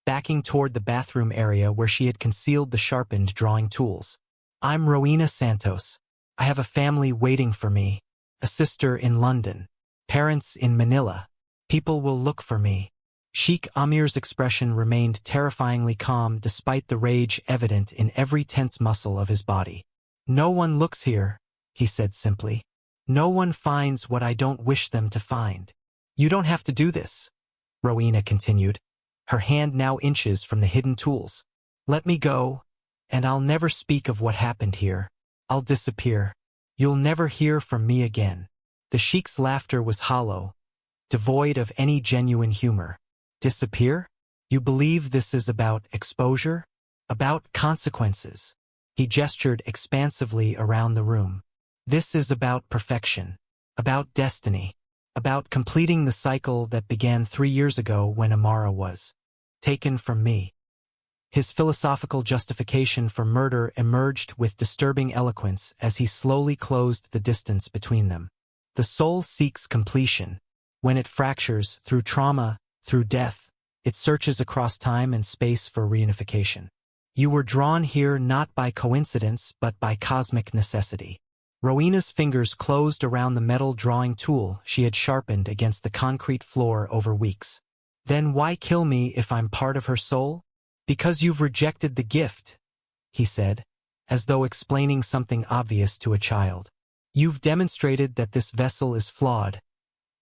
backing toward the bathroom area where she had concealed the sharpened drawing tools. "I'm Rowena Santos. I have a family waiting for me, a sister in London, parents in Manila. People will look for me." Sheikh Aamir's expression remained terrifyingly calm despite the rage evident in every tense muscle of his body. "No one looks here," he said simply. "No one finds what I don't wish them to find." "You don't have to do this," Rowena continued, her hand now inches from the hidden tools. "Let me go, and I'll never speak of what happened here. I'll disappear. You'll never hear from me again." The Sheikh's laughter was hollow, devoid of any genuine humor. "Disappear? You believe this is about exposure? About consequences?" He gestured expansively around the room. "This is about perfection, about destiny, about completing the cycle that began 3 years ago when Amara was taken from me." His philosophical justification for murder emerged with disturbing eloquence as he slowly closed the distance between them. The soul seeks completion. When it fractures, through trauma, through death, it searches across time and space for reunification. You were drawn here not by coincidence but by cosmic necessity. Rowena's fingers closed around the metal drawing tool she had sharpened against the concrete floor over weeks. "Then why kill me if I'm part of her soul?" "Because you've rejected the gift," he said, as though explaining something obvious to a child. "You've demonstrated that this vessel is flawed,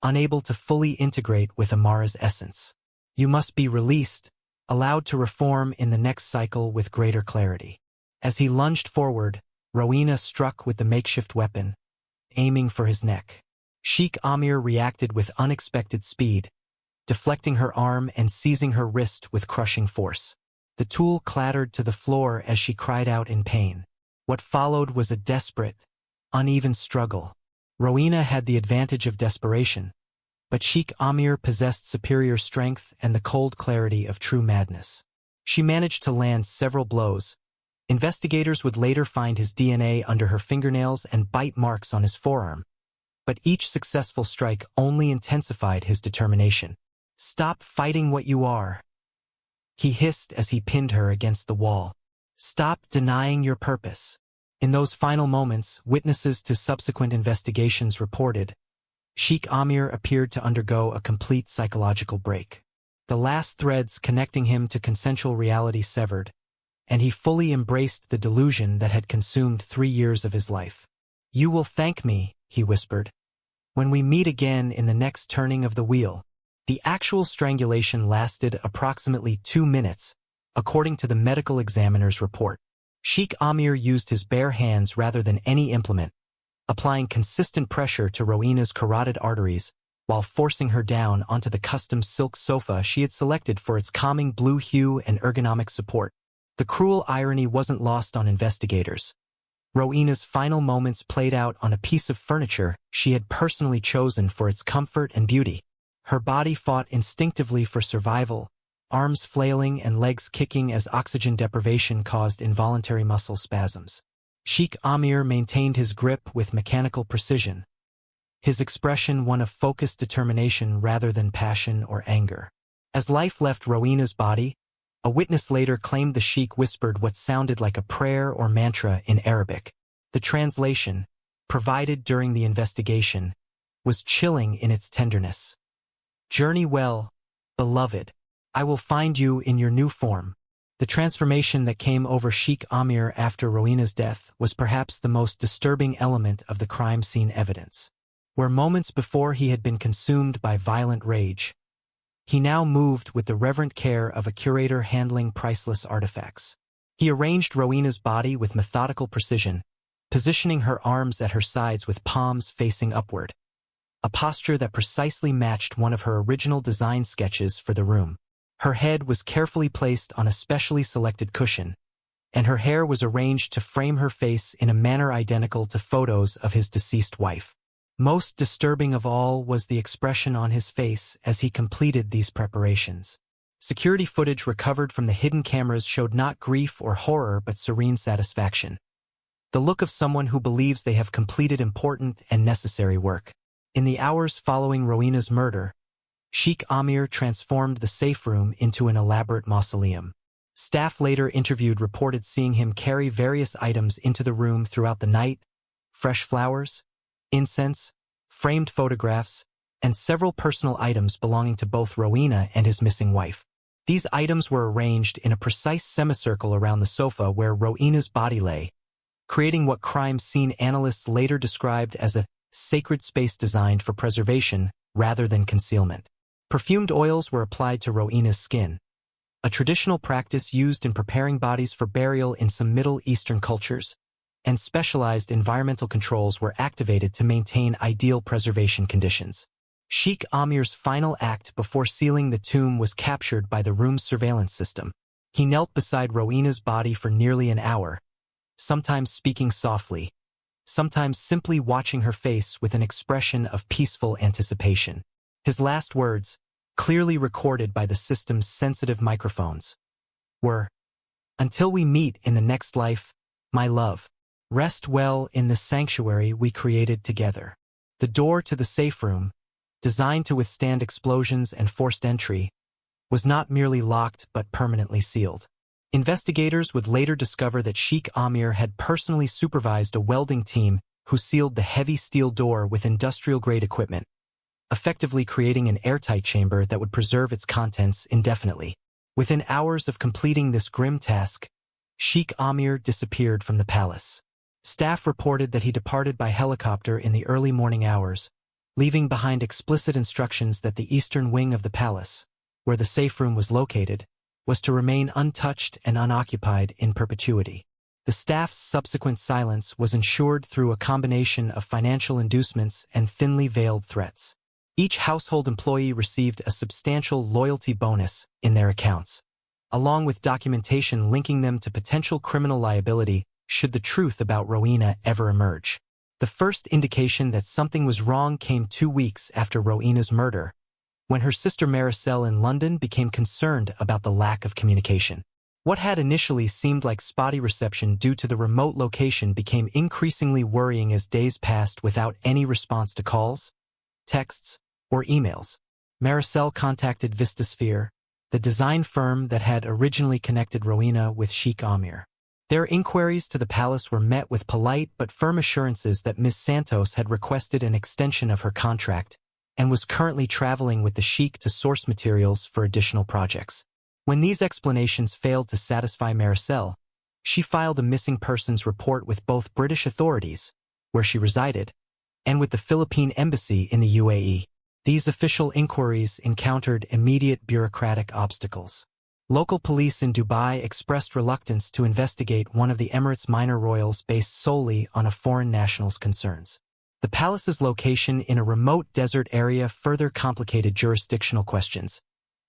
unable to fully integrate with Amara's essence. You must be released, allowed to reform in the next cycle with greater clarity." As he lunged forward, Rowena struck with the makeshift weapon, aiming for his neck. Sheikh Aamir reacted with unexpected speed, deflecting her arm and seizing her wrist with crushing force. The tool clattered to the floor as she cried out in pain. What followed was a desperate, uneven struggle. Rowena had the advantage of desperation, but Sheikh Aamir possessed superior strength and the cold clarity of true madness. She managed to land several blows. Investigators would later find his DNA under her fingernails and bite marks on his forearm, but each successful strike only intensified his determination. "Stop fighting what you are," he hissed as he pinned her against the wall. "Stop denying your purpose." In those final moments, witnesses to subsequent investigations reported, Sheikh Aamir appeared to undergo a complete psychological break. The last threads connecting him to consensual reality severed, and he fully embraced the delusion that had consumed 3 years of his life. "You will thank me," he whispered, "when we meet again in the next turning of the wheel." The actual strangulation lasted approximately 2 minutes, according to the medical examiner's report. Sheikh Aamir used his bare hands rather than any implement, applying consistent pressure to Rowena's carotid arteries while forcing her down onto the custom silk sofa she had selected for its calming blue hue and ergonomic support. The cruel irony wasn't lost on investigators. Rowena's final moments played out on a piece of furniture she had personally chosen for its comfort and beauty. Her body fought instinctively for survival, arms flailing and legs kicking as oxygen deprivation caused involuntary muscle spasms. Sheikh Aamir maintained his grip with mechanical precision, his expression one of focused determination rather than passion or anger. As life left Rowena's body, a witness later claimed the sheikh whispered what sounded like a prayer or mantra in Arabic. The translation, provided during the investigation, was chilling in its tenderness. "Journey well, beloved. I will find you in your new form. The transformation that came over Sheikh Aamir after Rowena's death was perhaps the most disturbing element of the crime scene evidence. Where moments before he had been consumed by violent rage, he now moved with the reverent care of a curator handling priceless artifacts. He arranged Rowena's body with methodical precision, positioning her arms at her sides with palms facing upward, a posture that precisely matched one of her original design sketches for the room. Her head was carefully placed on a specially selected cushion, and her hair was arranged to frame her face in a manner identical to photos of his deceased wife. Most disturbing of all was the expression on his face as he completed these preparations. Security footage recovered from the hidden cameras showed not grief or horror but serene satisfaction. The look of someone who believes they have completed important and necessary work. In the hours following Rowena's murder, Sheikh Aamir transformed the safe room into an elaborate mausoleum. Staff later interviewed reported seeing him carry various items into the room throughout the night: fresh flowers, incense, framed photographs, and several personal items belonging to both Rowena and his missing wife. These items were arranged in a precise semicircle around the sofa where Rowena's body lay, creating what crime scene analysts later described as a sacred space designed for preservation rather than concealment. Perfumed oils were applied to Rowena's skin, a traditional practice used in preparing bodies for burial in some Middle Eastern cultures, and specialized environmental controls were activated to maintain ideal preservation conditions. Sheikh Aamir's final act before sealing the tomb was captured by the room's surveillance system. He knelt beside Rowena's body for nearly an hour, sometimes speaking softly, sometimes simply watching her face with an expression of peaceful anticipation. His last words, clearly recorded by the system's sensitive microphones, were, "Until we meet in the next life, my love, rest well in the sanctuary we created together." The door to the safe room, designed to withstand explosions and forced entry, was not merely locked but permanently sealed. Investigators would later discover that Sheikh Aamir had personally supervised a welding team who sealed the heavy steel door with industrial-grade equipment, effectively creating an airtight chamber that would preserve its contents indefinitely. Within hours of completing this grim task, Sheikh Aamir disappeared from the palace. Staff reported that he departed by helicopter in the early morning hours, leaving behind explicit instructions that the eastern wing of the palace, where the safe room was located, was to remain untouched and unoccupied in perpetuity. The staff's subsequent silence was ensured through a combination of financial inducements and thinly veiled threats. Each household employee received a substantial loyalty bonus in their accounts, along with documentation linking them to potential criminal liability should the truth about Rowena ever emerge. The first indication that something was wrong came 2 weeks after Rowena's murder, when her sister Maricel in London became concerned about the lack of communication. What had initially seemed like spotty reception due to the remote location became increasingly worrying as days passed without any response to calls, texts, or emails. Maricel contacted Vistasphere, the design firm that had originally connected Rowena with Sheikh Aamir. Their inquiries to the palace were met with polite but firm assurances that Ms. Santos had requested an extension of her contract and was currently traveling with the Sheikh to source materials for additional projects. When these explanations failed to satisfy Maricel, she filed a missing persons report with both British authorities, where she resided, and with the Philippine embassy in the UAE. These official inquiries encountered immediate bureaucratic obstacles. Local police in Dubai expressed reluctance to investigate one of the Emirates' minor royals based solely on a foreign national's concerns. The palace's location in a remote desert area further complicated jurisdictional questions,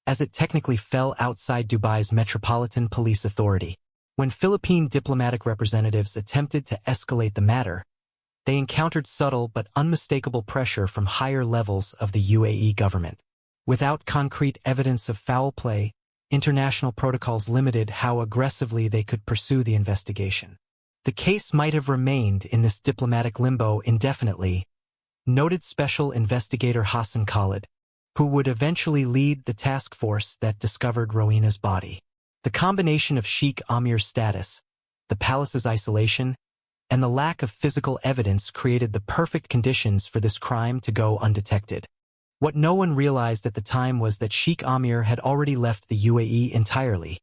as it technically fell outside Dubai's Metropolitan Police Authority. When Philippine diplomatic representatives attempted to escalate the matter, they encountered subtle but unmistakable pressure from higher levels of the UAE government. Without concrete evidence of foul play, international protocols limited how aggressively they could pursue the investigation. The case might have remained in this diplomatic limbo indefinitely, noted Special Investigator Hassan Khalid, who would eventually lead the task force that discovered Rowena's body. The combination of Sheikh Aamir's status, the palace's isolation, and the lack of physical evidence created the perfect conditions for this crime to go undetected. What no one realized at the time was that Sheikh Aamir had already left the UAE entirely,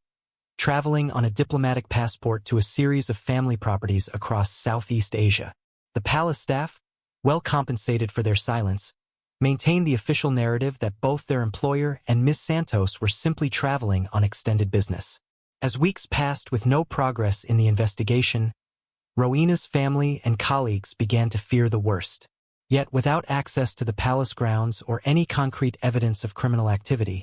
traveling on a diplomatic passport to a series of family properties across Southeast Asia. The palace staff, well compensated for their silence, maintained the official narrative that both their employer and Ms. Santos were simply traveling on extended business. As weeks passed with no progress in the investigation, Rowena's family and colleagues began to fear the worst. Yet without access to the palace grounds or any concrete evidence of criminal activity,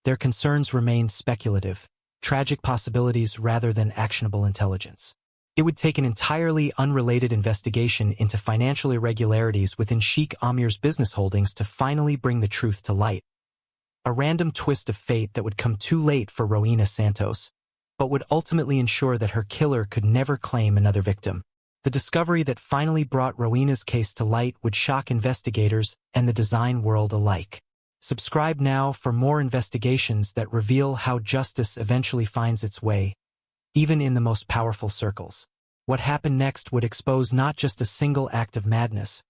their concerns remained speculative, tragic possibilities rather than actionable intelligence. It would take an entirely unrelated investigation into financial irregularities within Sheikh Aamir's business holdings to finally bring the truth to light. A random twist of fate that would come too late for Rowena Santos, but would ultimately ensure that her killer could never claim another victim. The discovery that finally brought Rowena's case to light would shock investigators and the design world alike. Subscribe now for more investigations that reveal how justice eventually finds its way, even in the most powerful circles. What happened next would expose not just a single act of madness,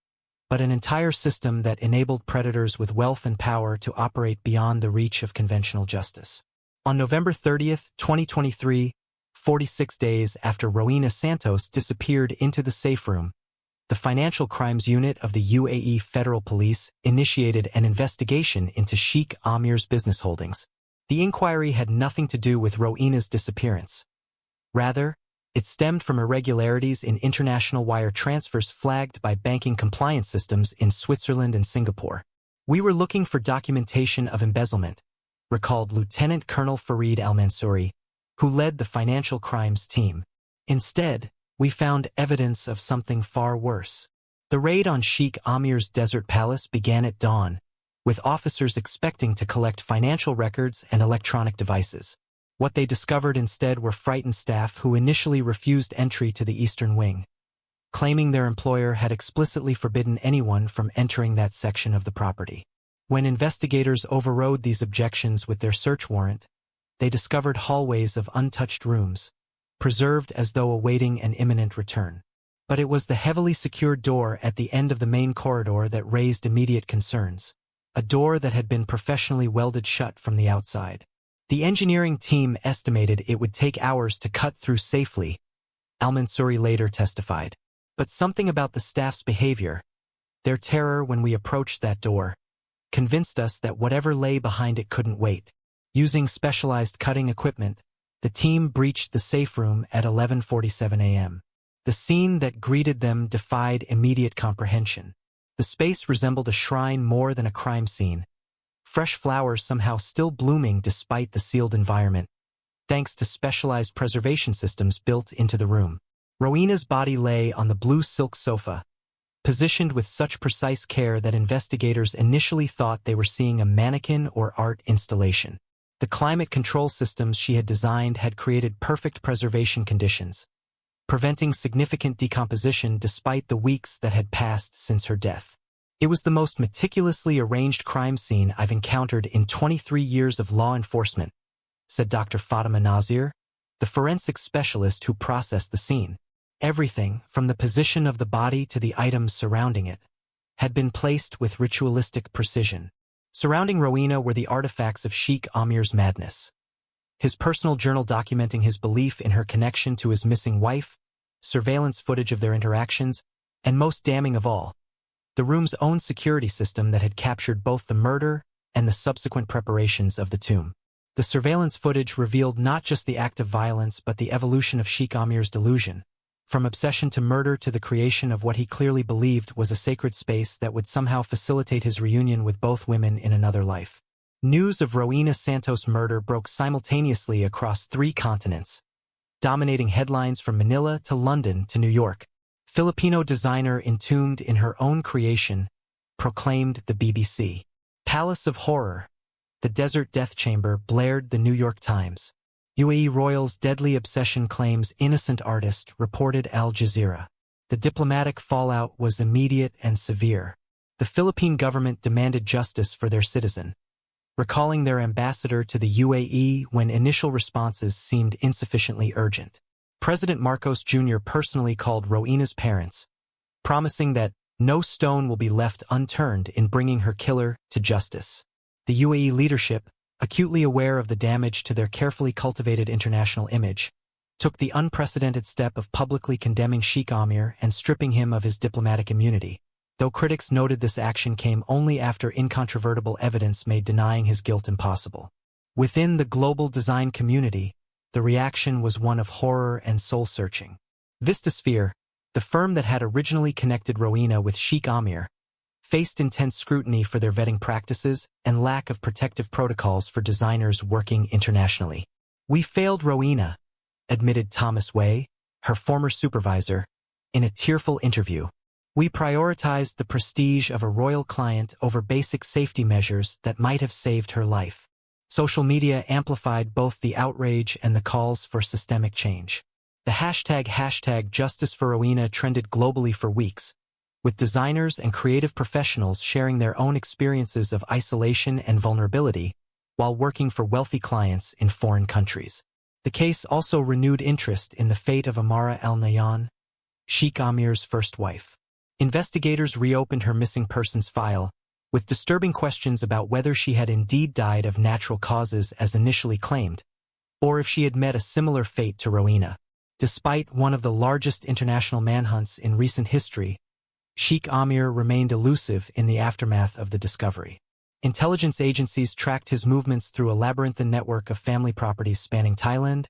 but an entire system that enabled predators with wealth and power to operate beyond the reach of conventional justice. On November 30th, 2023, 46 days after Rowena Santos disappeared into the safe room, the Financial Crimes Unit of the UAE Federal Police initiated an investigation into Sheikh Aamir's business holdings. The inquiry had nothing to do with Rowena's disappearance. Rather, it stemmed from irregularities in international wire transfers flagged by banking compliance systems in Switzerland and Singapore. "We were looking for documentation of embezzlement," recalled Lieutenant Colonel Farid Al-Mansouri, who led the financial crimes team. "Instead, we found evidence of something far worse." The raid on Sheikh Aamir's desert palace began at dawn, with officers expecting to collect financial records and electronic devices. What they discovered instead were frightened staff who initially refused entry to the eastern wing, claiming their employer had explicitly forbidden anyone from entering that section of the property. When investigators overrode these objections with their search warrant, they discovered hallways of untouched rooms, preserved as though awaiting an imminent return. But it was the heavily secured door at the end of the main corridor that raised immediate concerns, a door that had been professionally welded shut from the outside. The engineering team estimated it would take hours to cut through safely, Al-Mansouri later testified. But something about the staff's behavior, their terror when we approached that door, convinced us that whatever lay behind it couldn't wait. Using specialized cutting equipment, the team breached the safe room at 11:47 a.m. The scene that greeted them defied immediate comprehension. The space resembled a shrine more than a crime scene, fresh flowers somehow still blooming despite the sealed environment, thanks to specialized preservation systems built into the room. Rowena's body lay on the blue silk sofa, positioned with such precise care that investigators initially thought they were seeing a mannequin or art installation. The climate control systems she had designed had created perfect preservation conditions, preventing significant decomposition despite the weeks that had passed since her death. "It was the most meticulously arranged crime scene I've encountered in 23 years of law enforcement," said Dr. Fatima Nazir, the forensic specialist who processed the scene. Everything, from the position of the body to the items surrounding it, had been placed with ritualistic precision. Surrounding Rowena were the artifacts of Sheikh Aamir's madness. His personal journal documenting his belief in her connection to his missing wife, surveillance footage of their interactions, and most damning of all, the room's own security system that had captured both the murder and the subsequent preparations of the tomb. The surveillance footage revealed not just the act of violence but the evolution of Sheikh Aamir's delusion, from obsession to murder to the creation of what he clearly believed was a sacred space that would somehow facilitate his reunion with both women in another life. News of Rowena Santos' murder broke simultaneously across 3 continents, dominating headlines from Manila to London to New York. Filipino designer entombed in her own creation, proclaimed the BBC. Palace of Horror, the desert death chamber, blared the New York Times. UAE royal's deadly obsession claims innocent artist, reported Al Jazeera. The diplomatic fallout was immediate and severe. The Philippine government demanded justice for their citizen, recalling their ambassador to the UAE when initial responses seemed insufficiently urgent. President Marcos Jr. personally called Rowena's parents, promising that No stone will be left unturned in bringing her killer to justice. The UAE leadership, acutely aware of the damage to their carefully cultivated international image, took the unprecedented step of publicly condemning Sheikh Aamir and stripping him of his diplomatic immunity, though critics noted this action came only after incontrovertible evidence made denying his guilt impossible. Within the global design community, the reaction was one of horror and soul-searching. Vistasphere, the firm that had originally connected Rowena with Sheikh Aamir, faced intense scrutiny for their vetting practices and lack of protective protocols for designers working internationally. "We failed Rowena," admitted Thomas Way, her former supervisor, in a tearful interview. "We prioritized the prestige of a royal client over basic safety measures that might have saved her life." Social media amplified both the outrage and the calls for systemic change. The hashtag Justice for Rowena trended globally for weeks, with designers and creative professionals sharing their own experiences of isolation and vulnerability while working for wealthy clients in foreign countries. The case also renewed interest in the fate of Aamir Al Nahyan, Sheikh Aamir's first wife. Investigators reopened her missing persons file, with disturbing questions about whether she had indeed died of natural causes as initially claimed, or if she had met a similar fate to Rowena. Despite one of the largest international manhunts in recent history, Sheikh Aamir remained elusive in the aftermath of the discovery. Intelligence agencies tracked his movements through a labyrinthine network of family properties spanning Thailand,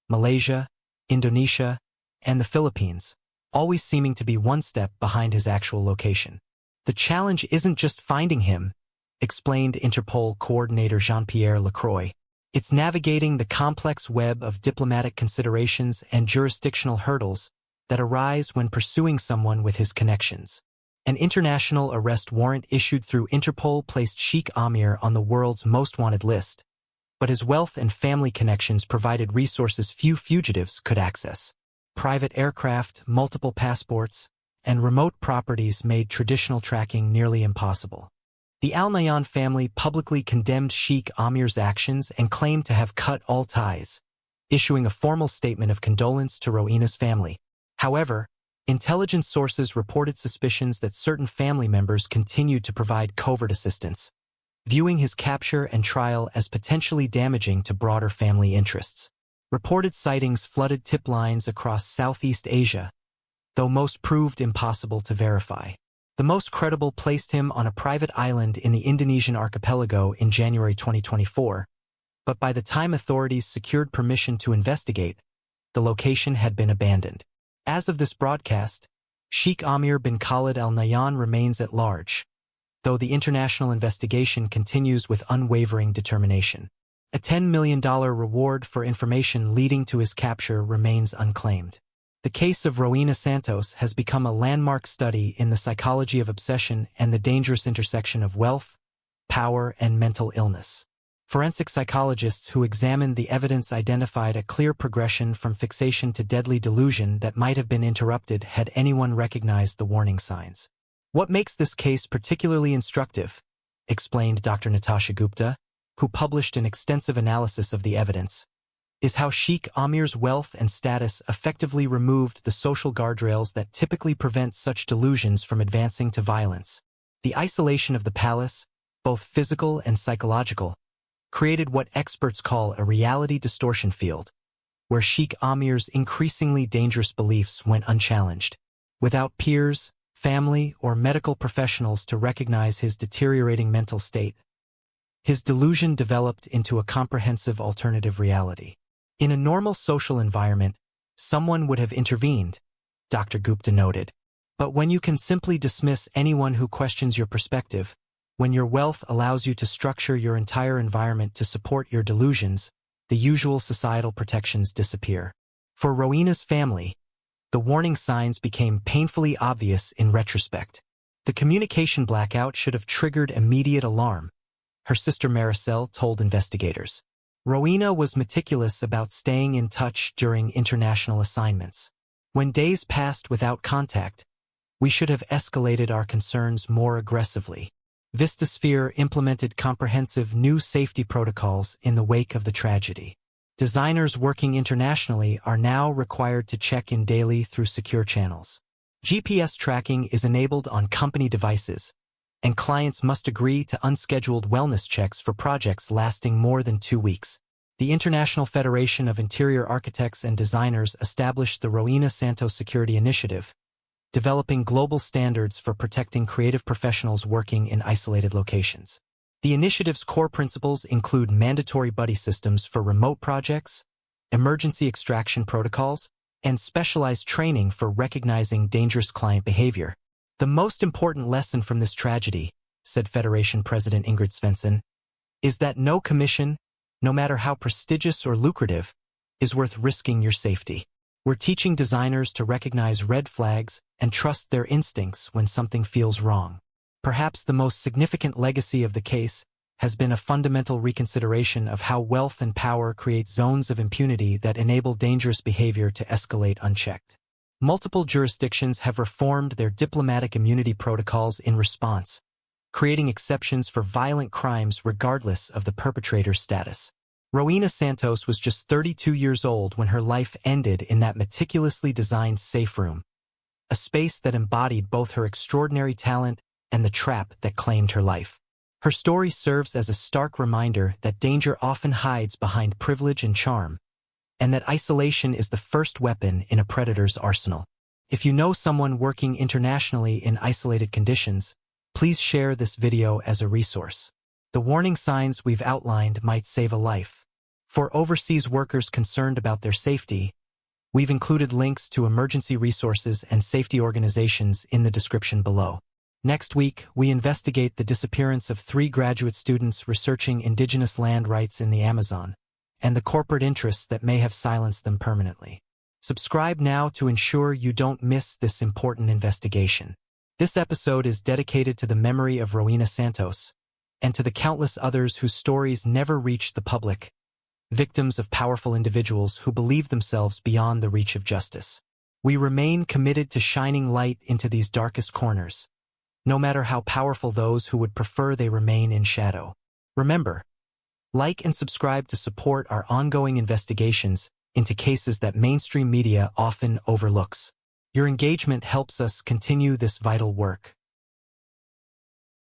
Malaysia, Indonesia, and the Philippines, always seeming to be one step behind his actual location. "The challenge isn't just finding him," explained Interpol coordinator Jean-Pierre Lacroix. "It's navigating the complex web of diplomatic considerations and jurisdictional hurdles that arise when pursuing someone with his connections." An international arrest warrant issued through Interpol placed Sheikh Aamir on the world's most wanted list, but his wealth and family connections provided resources few fugitives could access. Private aircraft, multiple passports, and remote properties made traditional tracking nearly impossible. The Al Nahyan family publicly condemned Sheikh Aamir's actions and claimed to have cut all ties, issuing a formal statement of condolence to Rowena's family. However, intelligence sources reported suspicions that certain family members continued to provide covert assistance, viewing his capture and trial as potentially damaging to broader family interests. Reported sightings flooded tip lines across Southeast Asia, though most proved impossible to verify. The most credible placed him on a private island in the Indonesian archipelago in January 2024, but by the time authorities secured permission to investigate, the location had been abandoned. As of this broadcast, Sheikh Aamir bin Khalid Al Nahyan remains at large, though the international investigation continues with unwavering determination. A $10 million reward for information leading to his capture remains unclaimed. The case of Rowena Santos has become a landmark study in the psychology of obsession and the dangerous intersection of wealth, power, and mental illness. Forensic psychologists who examined the evidence identified a clear progression from fixation to deadly delusion that might have been interrupted had anyone recognized the warning signs. "What makes this case particularly instructive," explained Dr. Natasha Gupta, who published an extensive analysis of the evidence, "is how Sheikh Aamir's wealth and status effectively removed the social guardrails that typically prevent such delusions from advancing to violence. The isolation of the palace, both physical and psychological, created what experts call a reality distortion field, where Sheikh Aamir's increasingly dangerous beliefs went unchallenged. Without peers, family, or medical professionals to recognize his deteriorating mental state, his delusion developed into a comprehensive alternative reality. In a normal social environment, someone would have intervened," Dr. Gupta noted. "But when you can simply dismiss anyone who questions your perspective, when your wealth allows you to structure your entire environment to support your delusions, the usual societal protections disappear." For Rowena's family, the warning signs became painfully obvious in retrospect. The communication blackout should have triggered immediate alarm, her sister Maricel told investigators. Rowena was meticulous about staying in touch during international assignments. "When days passed without contact, we should have escalated our concerns more aggressively." Vistasphere implemented comprehensive new safety protocols in the wake of the tragedy. Designers working internationally are now required to check in daily through secure channels. GPS tracking is enabled on company devices, and clients must agree to unscheduled wellness checks for projects lasting more than 2 weeks. The International Federation of Interior Architects and Designers established the Rowena Santos Security Initiative, developing global standards for protecting creative professionals working in isolated locations. The initiative's core principles include mandatory buddy systems for remote projects, emergency extraction protocols, and specialized training for recognizing dangerous client behavior. The most important lesson from this tragedy, said Federation President Ingrid Svensson, is that no commission, no matter how prestigious or lucrative, is worth risking your safety. We're teaching designers to recognize red flags and trust their instincts when something feels wrong. Perhaps the most significant legacy of the case has been a fundamental reconsideration of how wealth and power create zones of impunity that enable dangerous behavior to escalate unchecked. Multiple jurisdictions have reformed their diplomatic immunity protocols in response, creating exceptions for violent crimes regardless of the perpetrator's status. Rowena Santos was just 32 years old when her life ended in that meticulously designed safe room, a space that embodied both her extraordinary talent and the trap that claimed her life. Her story serves as a stark reminder that danger often hides behind privilege and charm, and that isolation is the first weapon in a predator's arsenal. If you know someone working internationally in isolated conditions, please share this video as a resource. The warning signs we've outlined might save a life. For overseas workers concerned about their safety, we've included links to emergency resources and safety organizations in the description below. Next week, we investigate the disappearance of 3 graduate students researching indigenous land rights in the Amazon, and the corporate interests that may have silenced them permanently. Subscribe now to ensure you don't miss this important investigation. This episode is dedicated to the memory of Rowena Santos, and to the countless others whose stories never reached the public, victims of powerful individuals who believe themselves beyond the reach of justice. We remain committed to shining light into these darkest corners, no matter how powerful those who would prefer they remain in shadow. Remember, like and subscribe to support our ongoing investigations into cases that mainstream media often overlooks. Your engagement helps us continue this vital work.